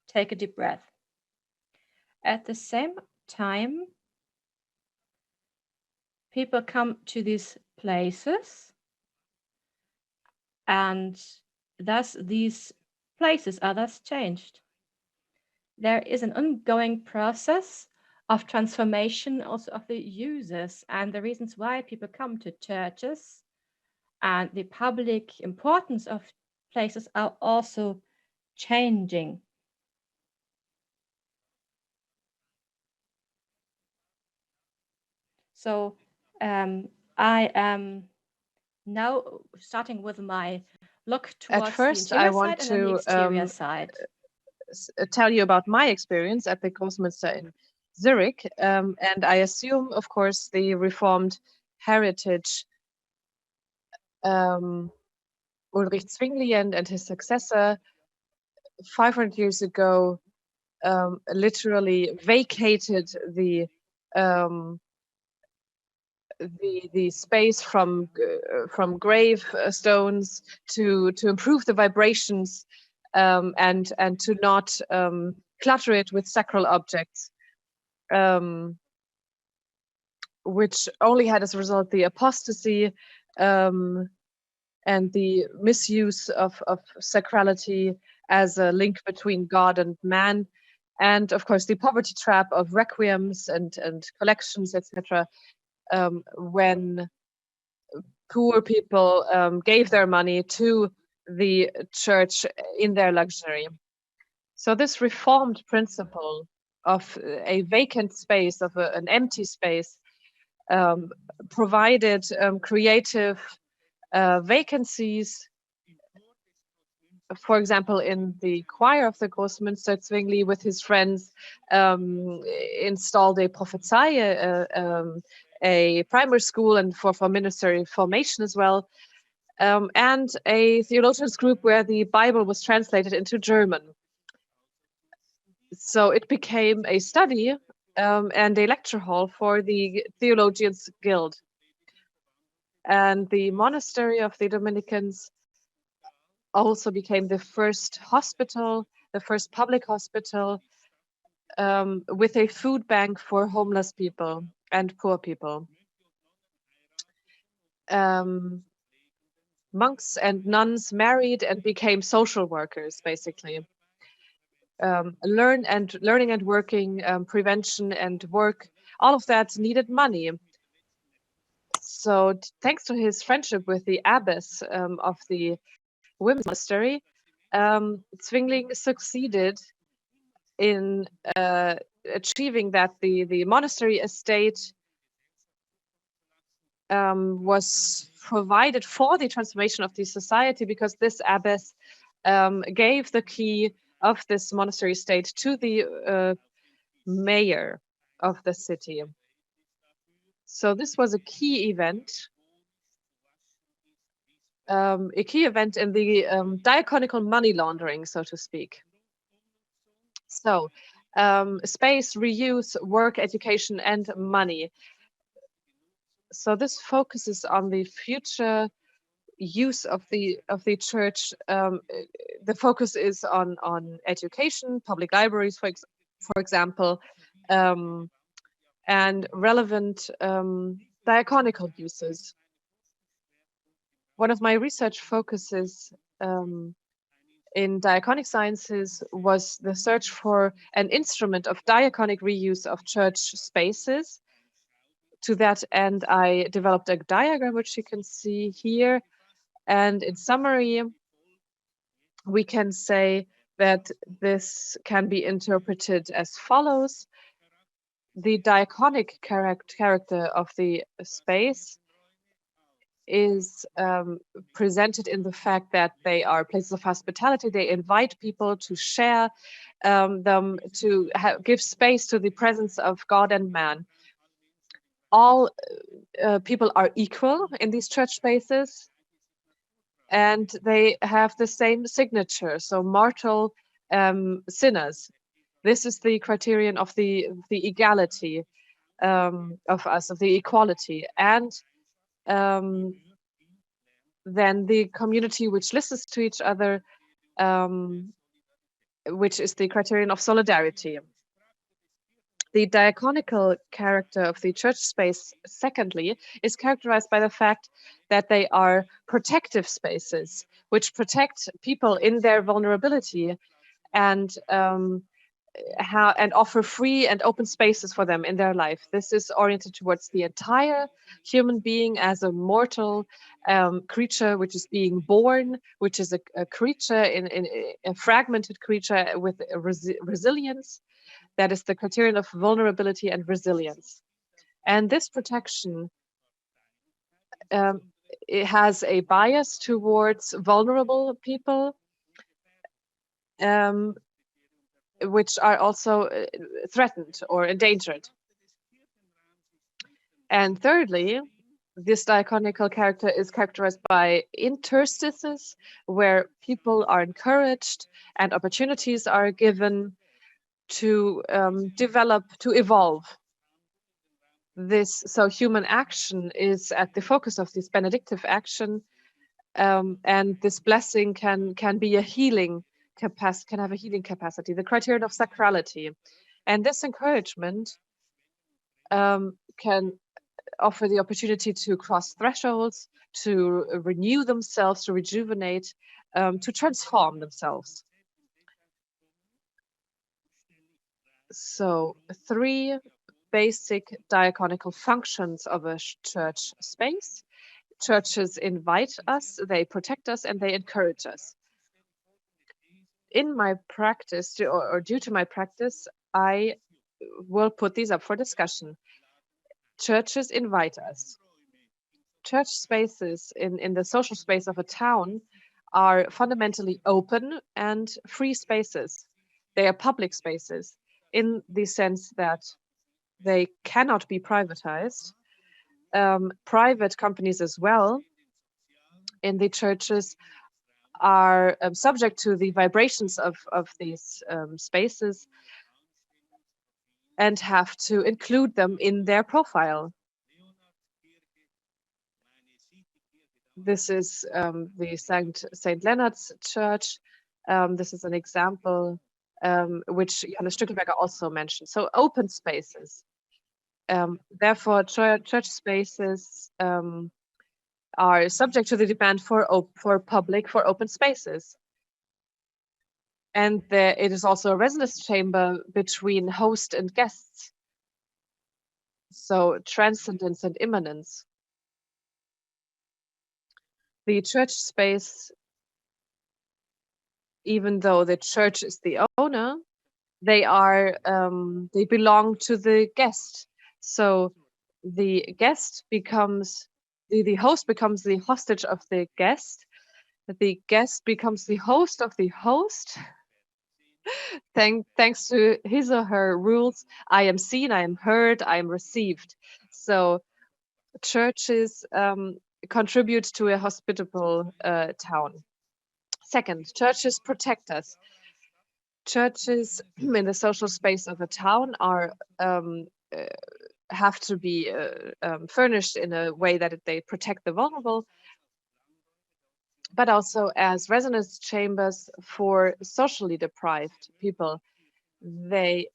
take a deep breath. At the same time, people come to these places, and thus these places are thus changed. There is an ongoing process of transformation also of the users and the reasons why people come to churches, and the public importance of places are also changing. So I am now starting with my look towards
At first,
the interior
I want
side and then the exterior side.
tell you about my experience at the Großmünster in Zurich, and I assume, of course, the Reformed heritage. Ulrich Zwingli and his successor 500 years ago literally vacated the space from grave stones to improve the vibrations and to not clutter it with sacral objects, which only had as a result the apostasy and the misuse of sacrality as a link between God and man, and of course the poverty trap of requiems and collections, etc. When poor people gave their money to the church in their luxury. So this reformed principle of a vacant space, of an empty space, provided creative vacancies. For example, in the choir of the Großmünster, Zwingli with his friends installed a Prophezei, a primary school, and for ministerial formation as well, and a theologians group where the Bible was translated into German. So it became a study and a lecture hall for the Theologians Guild. And the monastery of the Dominicans also became the first hospital, the first public hospital with a food bank for homeless people and poor people. Monks and nuns married and became social workers, basically. Learning and working, prevention and work, all of that needed money. So thanks to his friendship with the abbess of the women's monastery, Zwingli succeeded in achieving that the monastery estate was provided for the transformation of the society, because this abbess gave the key of this monastery estate to the mayor of the city. So this was a key event in the diaconical money laundering, so to speak. So space, reuse, work, education, and money. So this focuses on the future use of the church. The focus is on education, public libraries, for example, and relevant diaconical uses. One of my research focuses in diaconic sciences was the search for an instrument of diaconic reuse of church spaces. To that end, I developed a diagram, which you can see here. And in summary, we can say that this can be interpreted as follows. The diaconic character of the space is presented in the fact that they are places of hospitality. They invite people to share them, to give space to the presence of God and man. All people are equal in these church spaces, and they have the same signature, so mortal sinners. This is the criterion of the equality of us, of the equality. And then the community which listens to each other, which is the criterion of solidarity. The diaconical character of the church space, secondly, is characterized by the fact that they are protective spaces, which protect people in their vulnerability and offer free and open spaces for them in their life. This is oriented towards the entire human being as a mortal creature, which is being born, which is a creature, in a fragmented creature with resilience. That is the criterion of vulnerability and resilience. And this protection, it has a bias towards vulnerable people, which are also threatened or endangered. And thirdly, this diaconical character is characterized by interstices, where people are encouraged and opportunities are given to develop, to evolve. So human action is at the focus of this benedictive action, and this blessing can be a healing capacity, can have a healing capacity, the criterion of sacrality. And this encouragement can offer the opportunity to cross thresholds, to renew themselves, to rejuvenate, to transform themselves. So 3 basic diaconical functions of a church space. Churches invite us, they protect us, and they encourage us. In my practice, or due to my practice, I will put these up for discussion. Churches invite us. Church spaces in the social space of a town are fundamentally open and free spaces. They are public spaces in the sense that they cannot be privatized. Private companies as well in the churches are subject to the vibrations of these spaces and have to include them in their profile. This is the St. Leonard's Church. This is an example which Johannes Stückelberger also mentioned. So open spaces. Therefore, church spaces are subject to the demand for open spaces. And it is also a resonance chamber between host and guests. So transcendence and immanence. The church space, even though the church is the owner, they belong to the guest. So the guest becomes the host becomes the hostage of the guest becomes the host of the host. Thanks to his or her rules, I am seen, I am heard, I am received. So churches contribute to a hospitable town. Second, churches protect us. Churches in the social space of a town are have to be furnished in a way that they protect the vulnerable, but also as resonance chambers for socially deprived people. They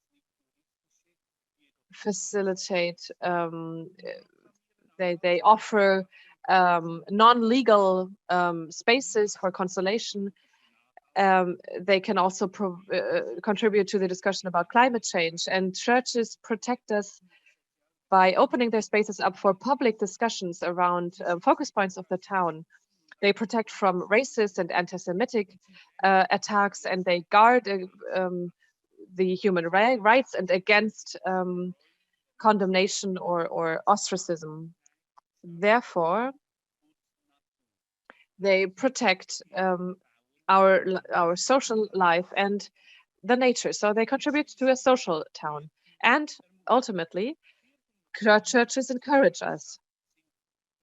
facilitate, they offer non-legal spaces for consolation. They can also contribute to the discussion about climate change, and churches protect us by opening their spaces up for public discussions around focus points of the town. They protect from racist and anti-Semitic attacks, and they guard the human rights and against condemnation or ostracism. Therefore, they protect our social life and the nature. So they contribute to a social town. And ultimately, churches encourage us.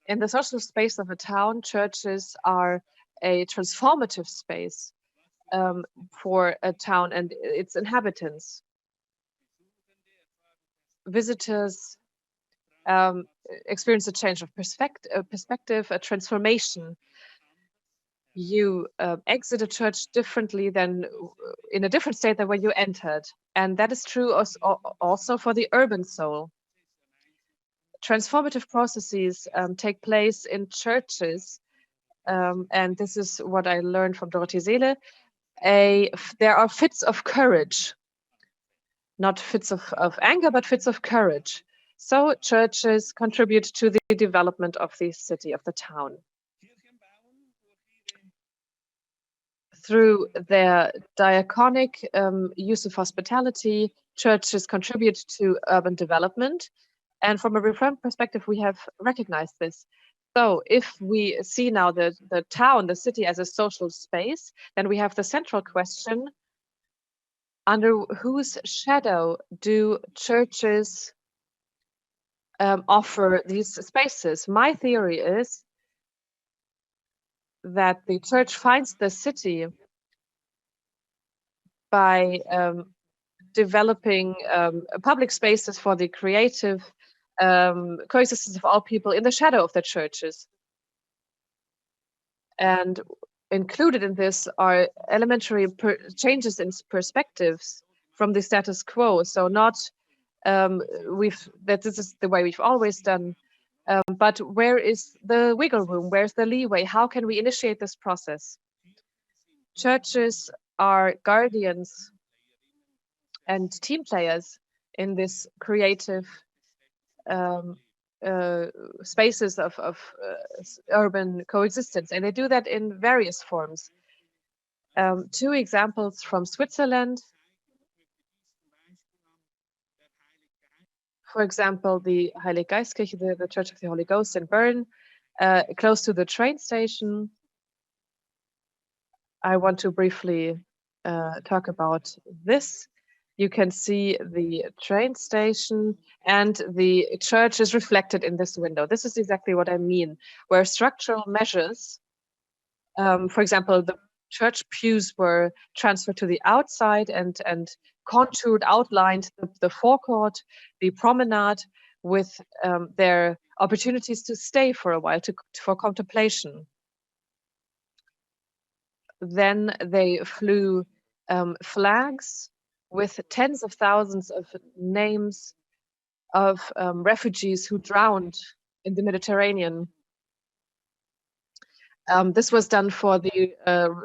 In the social space of a town, churches are a transformative space for a town and its inhabitants. Visitors experience a change of perspective, a transformation. You exit a church differently than in a different state than when you entered. And that is true also for the urban soul. Transformative processes take place in churches. And this is what I learned from Dorothee Seele. There are fits of courage, not fits of anger, but fits of courage. So churches contribute to the development of the city, of the town. Through their diaconic use of hospitality, churches contribute to urban development. And from a Reformed perspective, we have recognized this. So if we see now the town, the city as a social space, then we have the central question: under whose shadow do churches offer these spaces? My theory is that the church finds the city by developing public spaces for the creative coexistence of all people in the shadow of the churches. And included in this are elementary changes in perspectives from the status quo. So not that this is the way we've always done, but where is the wiggle room? Where's the leeway? How can we initiate this process? Churches are guardians and team players in this creative spaces of urban coexistence, and they do that in various forms. Two examples from Switzerland. For example, the Heilige Geistkirche, the Church of the Holy Ghost in Bern, close to the train station. I want to briefly talk about this. You can see the train station and the church is reflected in this window. This is exactly what I mean, where structural measures, for example, the church pews were transferred to the outside and contoured, outlined the forecourt, the promenade, with their opportunities to stay for a while, for contemplation. Then they flew flags with tens of thousands of names of refugees who drowned in the Mediterranean. This was done for the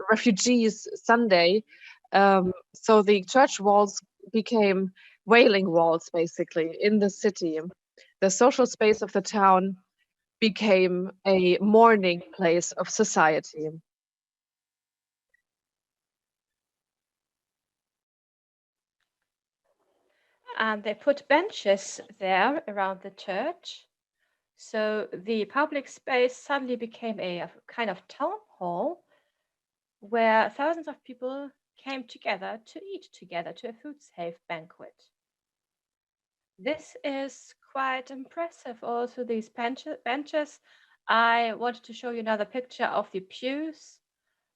Refugees Sunday. So the church walls became wailing walls, basically, in the city. The social space of the town became a mourning place of society.
And they put benches there around the church So the public space suddenly became a kind of town hall where thousands of people came together to eat together to a food-safe banquet. This is quite impressive. Also, these benches. I wanted to show you another picture of the pews.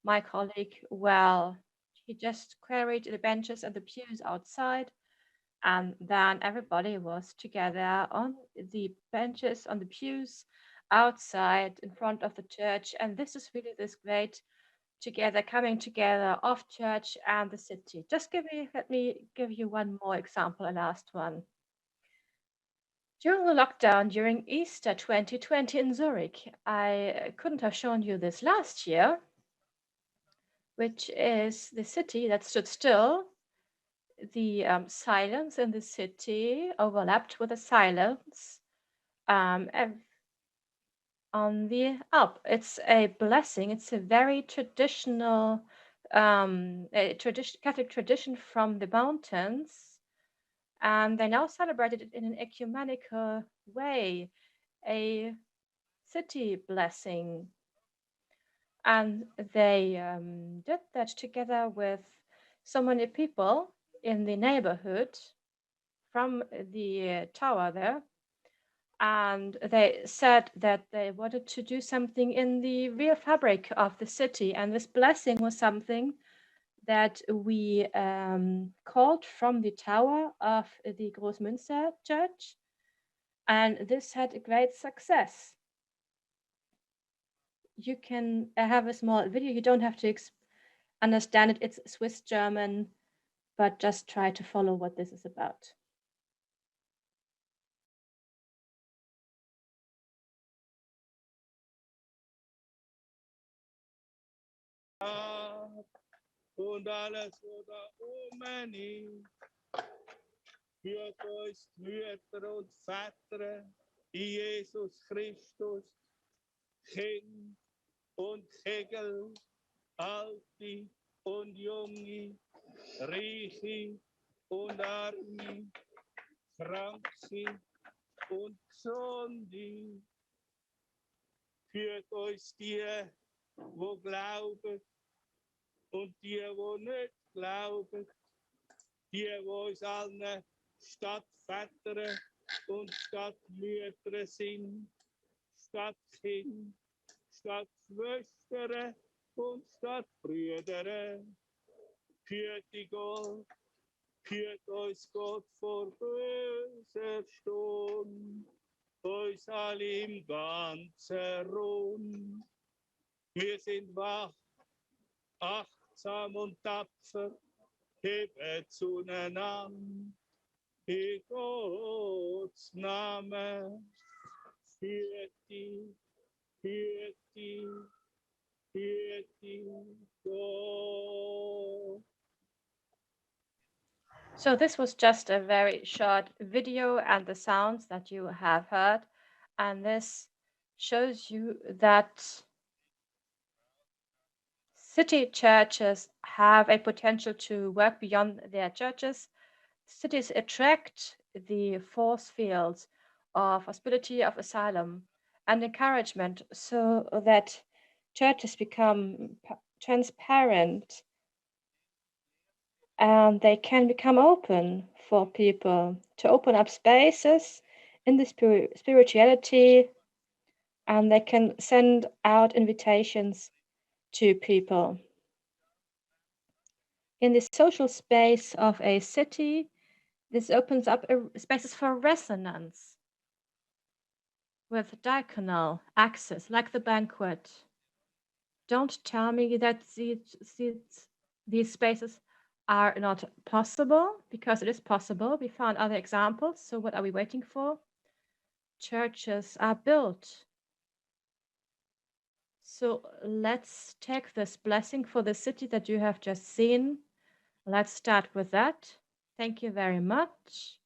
My colleague, well, he just carried the benches and the pews outside, and then everybody was together on the benches, on the pews, outside in front of the church. And this is really this great coming together of church and the city. Let me give you one more example, a last one. During the lockdown, during Easter 2020 in Zurich, I couldn't have shown you this last year, which is the city that stood still. The silence in the city overlapped with the silence on the Alp. It's a blessing. It's a very traditional Catholic tradition from the mountains. And they now celebrated it in an ecumenical way, a city blessing. And they did that together with so many people in the neighborhood from the tower there. And they said that they wanted to do something in the real fabric of the city. And this blessing was something that we called from the tower of the Großmünster church. And this had a great success. You can have a small video. You don't have to understand it. It's Swiss German, but just try to follow what this is about.
Und alles, was da oben ist, führt uns Mütter und Väter in Jesus Christus, Kind und Kegel, Alte und Junge, Reiche und Arme, Kranke und Gesunde. Führt uns die, wo glauben, und die, die nicht glauben, die uns allen Stadtväter und Stadtmütter sind, Stadtkind, Stadtschwestern und Stadtbrüder. Führt uns Gott vor böser Stunde, uns alle im ganzen Rund. Wir sind wach, achtsam und tapfer, heben zueinander, in Gottes Namen. Vierte, Gott.
So this was just a very short video and the sounds that you have heard. And this shows you that city churches have a potential to work beyond their churches. Cities attract the force fields of hospitality, of asylum, and encouragement so that churches become transparent and they can become open for people to open up spaces in the spirituality, and they can send out invitations to people. In the social space of a city, this opens up spaces for resonance with diaconal access, like the banquet. Don't tell me that these spaces are not possible, because it is possible. We found other examples. So what are we waiting for? Churches are built. So let's take this blessing for the city that you have just seen. Let's start with that. Thank you very much.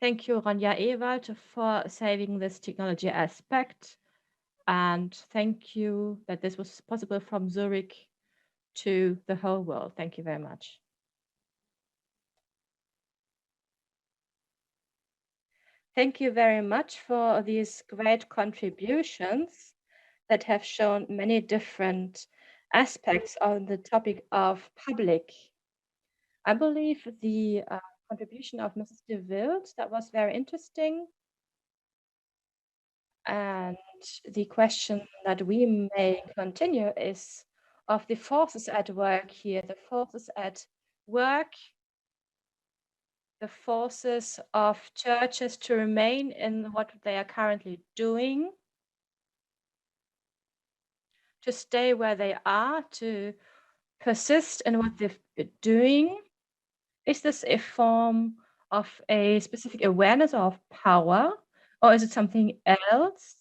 Thank you, Ronja Ewald, for saving this technology aspect. And thank you that this was possible from Zurich to the whole world. Thank you very much. Thank you very much for these great contributions that have shown many different aspects on the topic of public. I believe the contribution of Mrs. de Wildt, that was very interesting. And the question that we may continue is of the forces at work here, the forces at work, the forces of churches to remain in what they are currently doing, to stay where they are, to persist in what they've been doing. Is this a form of a specific awareness of power, or is it something else?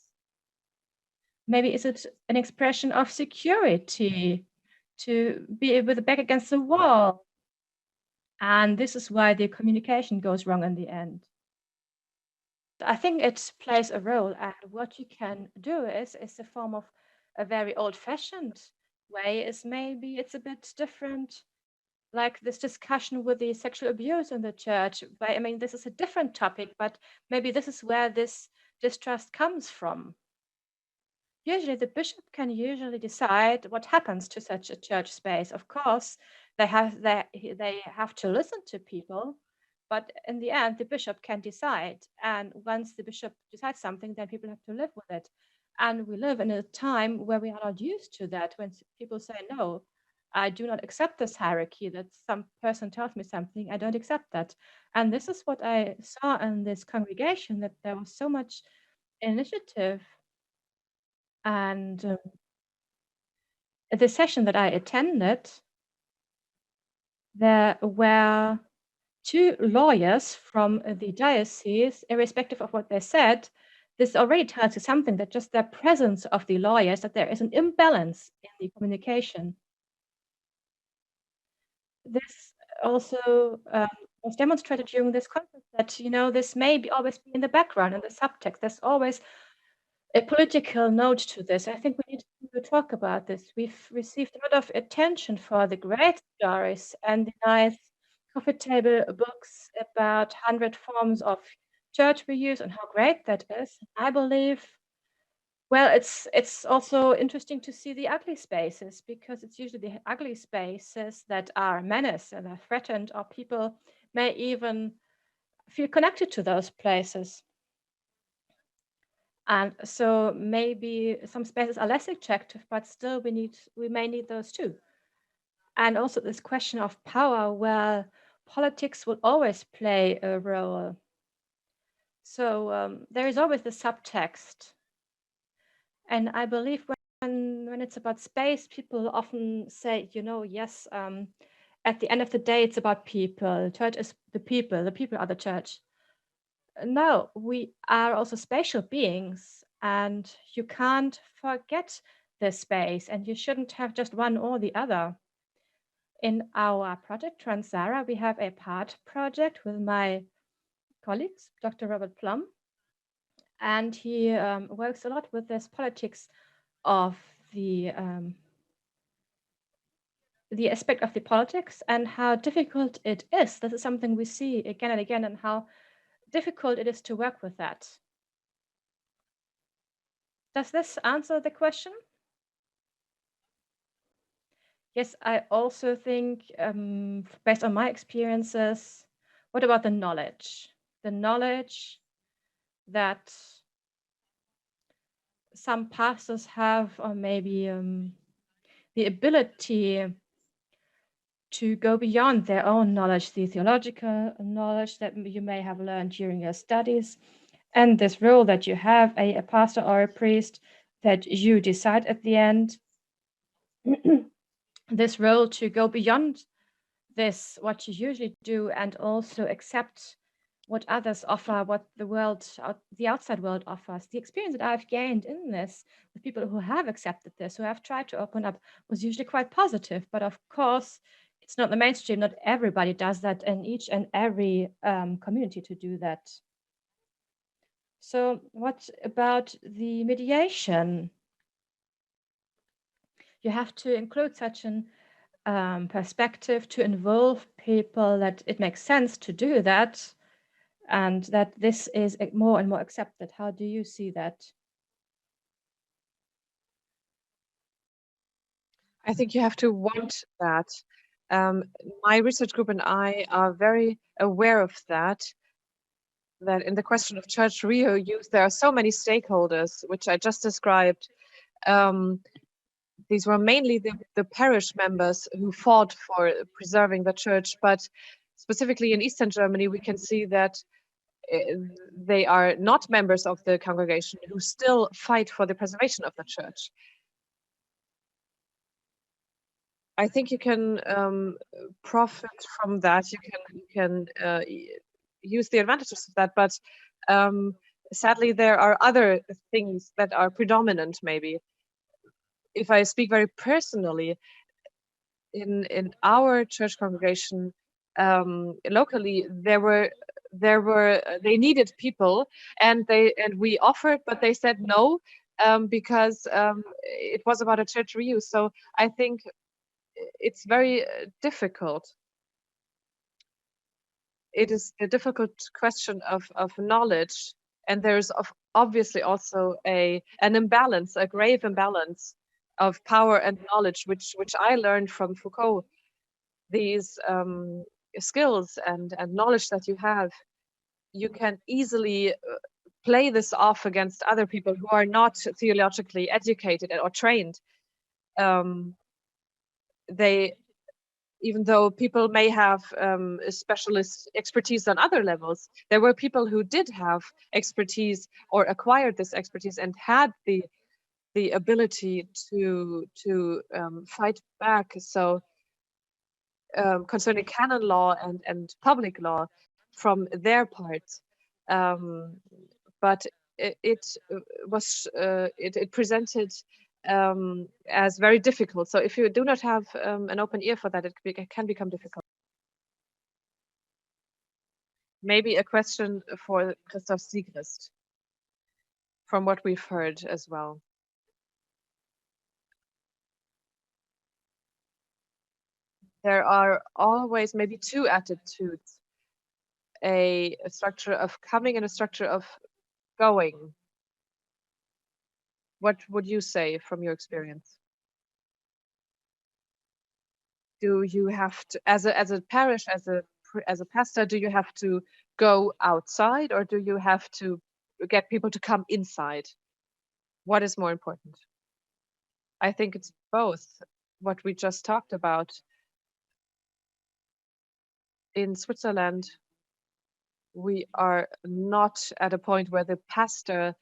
Maybe is it an expression of security, to be with the back against the wall? And this is why the communication goes wrong in the end. I think it plays a role, and what you can do is a form of a very old-fashioned way is maybe it's a bit different, like this discussion with the sexual abuse in the church. But I mean, this is a different topic, but maybe this is where this distrust comes from. Usually the bishop can usually decide what happens to such a church space. Of course, they have to listen to people, but in the end, the bishop can decide. And once the bishop decides something, then people have to live with it. And we live in a time where we are not used to that. When people say, no, I do not accept this hierarchy, that some person tells me something, I don't accept that. And this is what I saw in this congregation, that there was so much initiative. And the session that I attended, there were 2 lawyers from the diocese, irrespective of what they said. This already tells you something, that just the presence of the lawyers, that there is an imbalance in the communication. This also was demonstrated during this conference, that, you know, this may always be in the background, in the subtext. There's always a political note to this. I think we need to talk about this. We've received a lot of attention for the great stories and the nice coffee table books about 100 forms of church reuse and how great that is. I believe, well, it's also interesting to see the ugly spaces, because it's usually the ugly spaces that are menaced and are threatened, or people may even feel connected to those places. And so maybe some spaces are less attractive, but still we may need those too. And also this question of power, where politics will always play a role. So there is always the subtext. And I believe when it's about space, people often say, you know, yes, at the end of the day, it's about people. Church is the people are the church. No, we are also spatial beings, and you can't forget the space, and you shouldn't have just one or the other. In our project Transara, we have a part project with my colleagues, Dr. Robert Plum, and he works a lot with this politics of the aspect of the politics and how difficult it is. This is something we see again and again, and how difficult it is to work with that. Does this answer the question? Yes, I also think, based on my experiences, what about the knowledge? The knowledge that some pastors have, or maybe the ability to go beyond their own knowledge, the theological knowledge that you may have learned during your studies, and this role that you have, a pastor or a priest, that you decide at the end, this role to go beyond this, what you usually do, and also accept what others offer, what the outside world offers. The experience that I've gained in this with people who have accepted this, who have tried to open up, was usually quite positive. But of course, it's not the mainstream. Not everybody does that in each and every community to do that. So what about the mediation? You have to include such an perspective to involve people, that it makes sense to do that. and that this is more and more accepted. How do you see that?
I think you have to want that. My research group and I are very aware of that in the question of church reuse, there are so many stakeholders, which I just described. These were mainly the parish members who fought for preserving the church, but specifically in Eastern Germany, we can see that they are not members of the congregation who still fight for the preservation of the church. I think you can profit from that. You can use the advantages of that, but sadly, there are other things that are predominant. Maybe, if I speak very personally, in our church congregation locally, they needed people, and we offered, but they said no because it was about a church reuse. So I think it's very difficult. It is a difficult question of knowledge, and there's obviously also an imbalance, a grave imbalance of power and knowledge, which I learned from Foucault. These skills and knowledge that you have, you can easily play this off against other people who are not theologically educated or trained. Even though people may have specialist expertise on other levels, there were people who did have expertise or acquired this expertise and had the ability to fight back. So concerning canon law and public law from their part, but it presented as very difficult. So if you do not have an open ear for that, it can become difficult. Maybe a question for Christoph SIGRIST, from what we've heard as well. There are always maybe two attitudes, a structure of coming and a structure of going. What would you say from your experience? Do you have to, as a parish, as a pastor, do you have to go outside, or do you have to get people to come inside? What is more important? I think it's both. What we just talked about. In Switzerland, we are not at a point where the pastor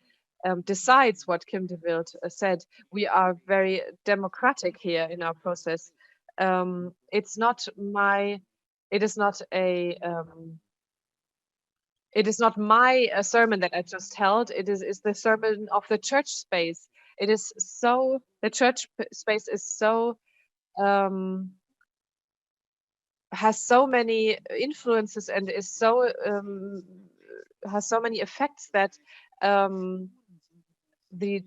decides what Kim de Wildt said. We are very democratic here in our process. It is not my sermon that I just held. It is the sermon of the church space. It is so, the church space is so has so many influences and is so has so many effects that these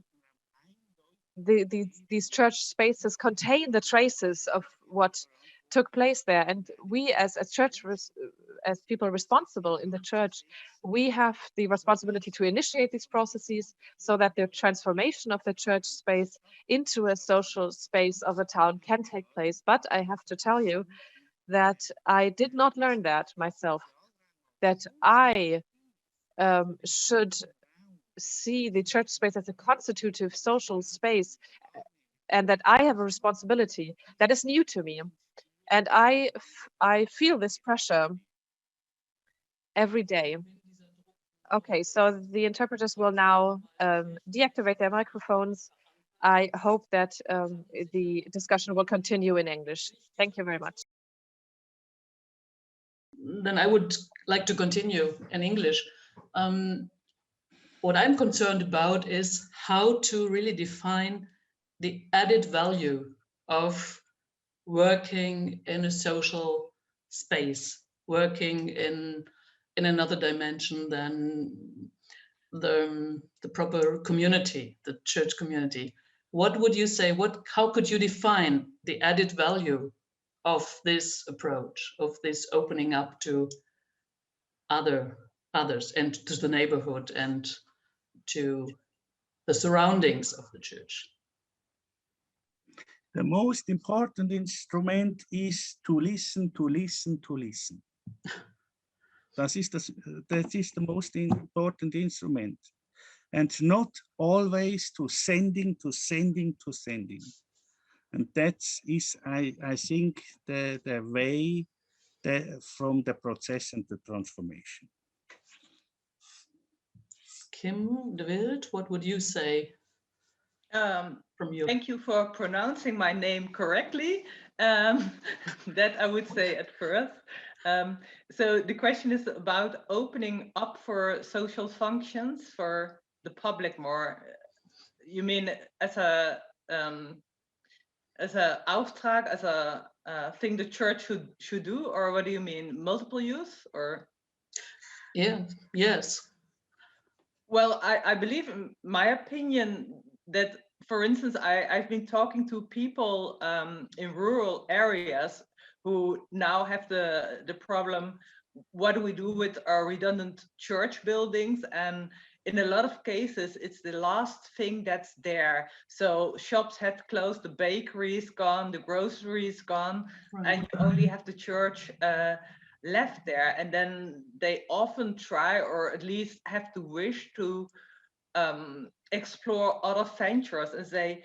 church spaces contain the traces of what took place there. And we as people responsible in the church, we have the responsibility to initiate these processes so that the transformation of the church space into a social space of a town can take place. But I have to tell you that I did not learn that myself, that I should see the church space as a constitutive social space, and that I have a responsibility. That is new to me. And I feel this pressure every day. Okay, so the interpreters will now deactivate their microphones. I hope that the discussion will continue in English. Thank you very much.
Then I would like to continue in English. What I'm concerned about is how to really define the added value of working in a social space, working in another dimension than the proper community, the church community. What would you say? How could you define the added value of this approach, of this opening up to other others and to the neighborhood and to the surroundings of the church?
The most important instrument is to listen, to listen, to listen. That is the most important instrument. And not always to sending, to sending, to sending. And that is, I think, the way from the process and the transformation.
Kim de Wild, what would you say? From you.
Thank you for pronouncing my name correctly. That I would say at first. So the question is about opening up for social functions for the public more. You mean as a auftrag, as a thing the church should do, or what do you mean? Multiple use, or?
Yeah. Yes.
Well, I believe, in my opinion, that, for instance, I've been talking to people in rural areas who now have the problem, what do we do with our redundant church buildings? And in a lot of cases, it's the last thing that's there. So shops had closed, the bakery is gone, the grocery is gone, right, and you only have the church left there. And then they often try, or at least have to wish to explore other ventures and say,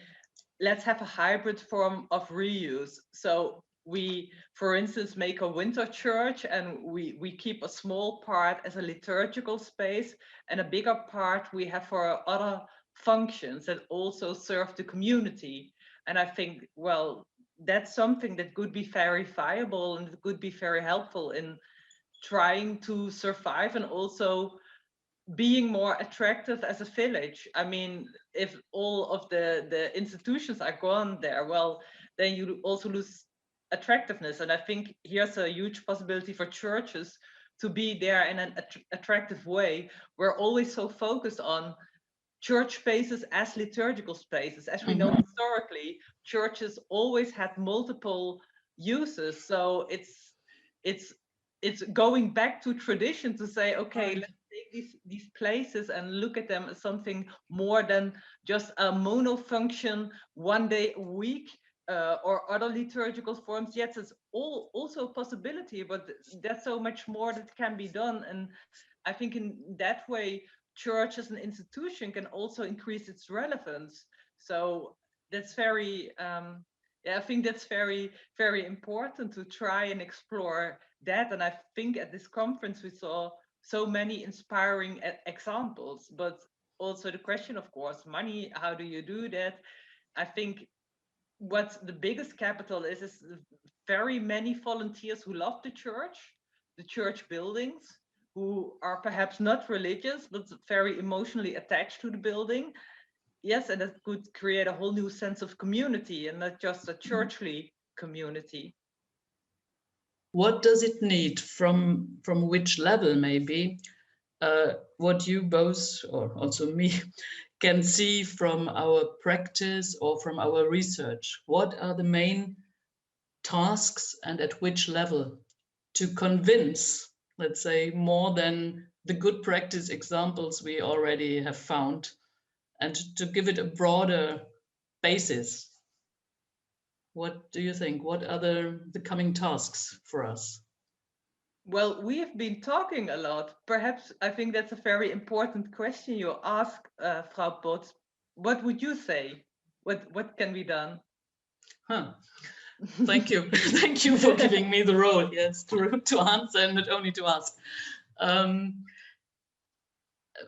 let's have a hybrid form of reuse. So we, for instance, make a winter church, and we keep a small part as a liturgical space, and a bigger part we have for other functions that also serve the community. And I think, well, that's something that could be very viable and it could be very helpful in trying to survive and also being more attractive as a village. I mean, if all of the institutions are gone there, well, then you also lose attractiveness. And I think here's a huge possibility for churches to be there in an attractive way. We're always so focused on church spaces as liturgical spaces. As we know, historically, churches always had multiple uses. So it's going back to tradition to say, okay, let's take these places and look at them as something more than just a monofunction one day a week, or other liturgical forms. Yes, it's also a possibility, but there's so much more that can be done. And I think in that way, church as an institution can also increase its relevance. So that's very, yeah, I think that's very, very important to try and explore that. And I think at this conference, we saw so many inspiring examples, but also the question, of course, money, how do you do that? I think what the biggest capital is very many volunteers who love the church buildings, who are perhaps not religious, but very emotionally attached to the building. Yes, and that could create a whole new sense of community and not just a churchly community.
What does it need from which level, maybe? What you both, or also me, can see from our practice or from our research? What are the main tasks and at which level to convince, let's say, more than the good practice examples we already have found, and to give it a broader basis? What do you think? What are the coming tasks for us?
Well, we have been talking a lot. Perhaps I think that's a very important question you ask, Frau POTZ. What would you say? What can be done?
Huh. Thank you. Thank you for giving me the role, yes, to answer and not only to ask.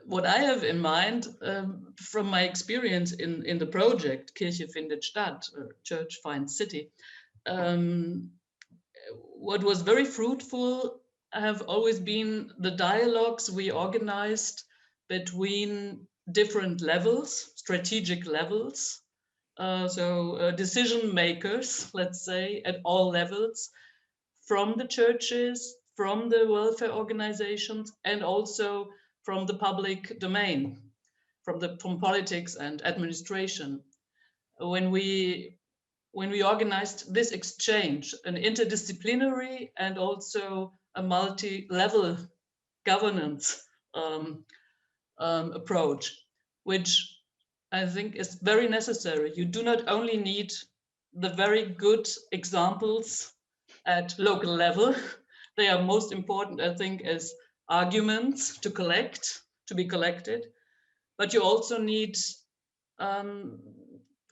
What I have in mind from my experience in the project Kirche findet Stadt, Church finds City, what was very fruitful have always been the dialogues we organized between different levels, strategic levels, decision makers, let's say, at all levels, from the churches, from the welfare organizations, and also from the public domain, from politics and administration. When we organized this exchange, an interdisciplinary and also a multi-level governance approach, which I think is very necessary. You do not only need the very good examples at local level. They are most important, I think, as arguments to be collected, but you also need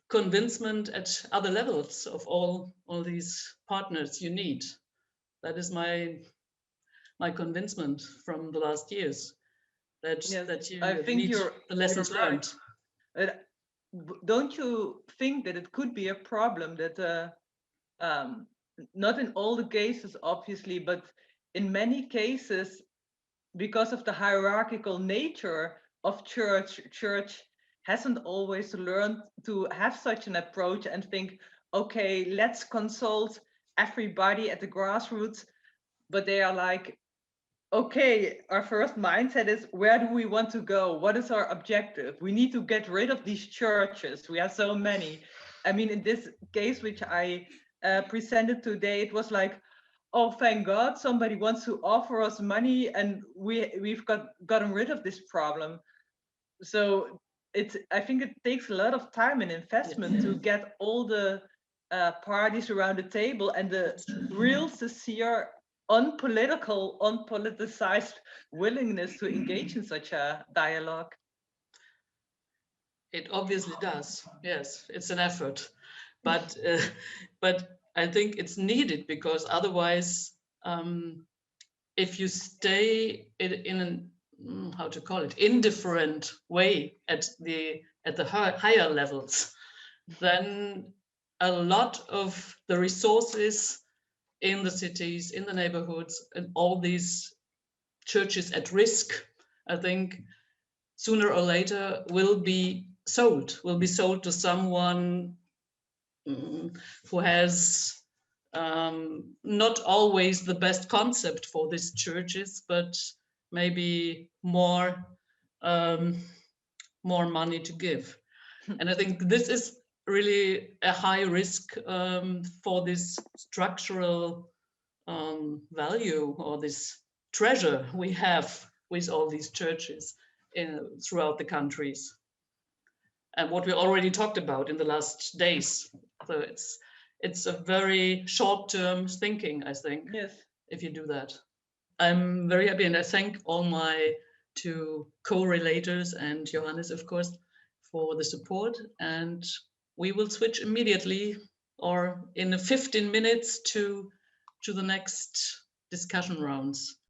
convincement at other levels of all these partners you need. That is my convincement from the last years, that
Yes,
that you
I think
need the lessons
you're right.
learned.
Don't you think that it could be a problem that not in all the cases, obviously, but in many cases, because of the hierarchical nature of church hasn't always learned to have such an approach and think, okay, let's consult everybody at the grassroots, but they are like, okay, our first mindset is, where do we want to go? What is our objective? We need to get rid of these churches. We have so many. I mean, in this case, which I presented today, it was like, oh, thank God, somebody wants to offer us money and we've gotten rid of this problem. So I think it takes a lot of time and investment to get all the parties around the table and the real sincere unpolitical, unpoliticized willingness to engage in such a dialogue.
It obviously does. Yes, it's an effort, but I think it's needed, because otherwise, if you stay in an how to call it, indifferent way at the higher levels, then a lot of the resources in the cities, in the neighborhoods, and all these churches at risk, I think sooner or later will be sold to someone who has not always the best concept for these churches, but maybe more money to give. And I think this is really a high risk for this structural value, or this treasure we have with all these churches throughout the countries, and what we already talked about in the last days. So it's a very short-term thinking, I think.
Yes.
If you do that. I'm very happy, and I thank all my two co-relators and Johannes, of course, for the support. And we will switch immediately, or in 15 minutes, to the next discussion rounds.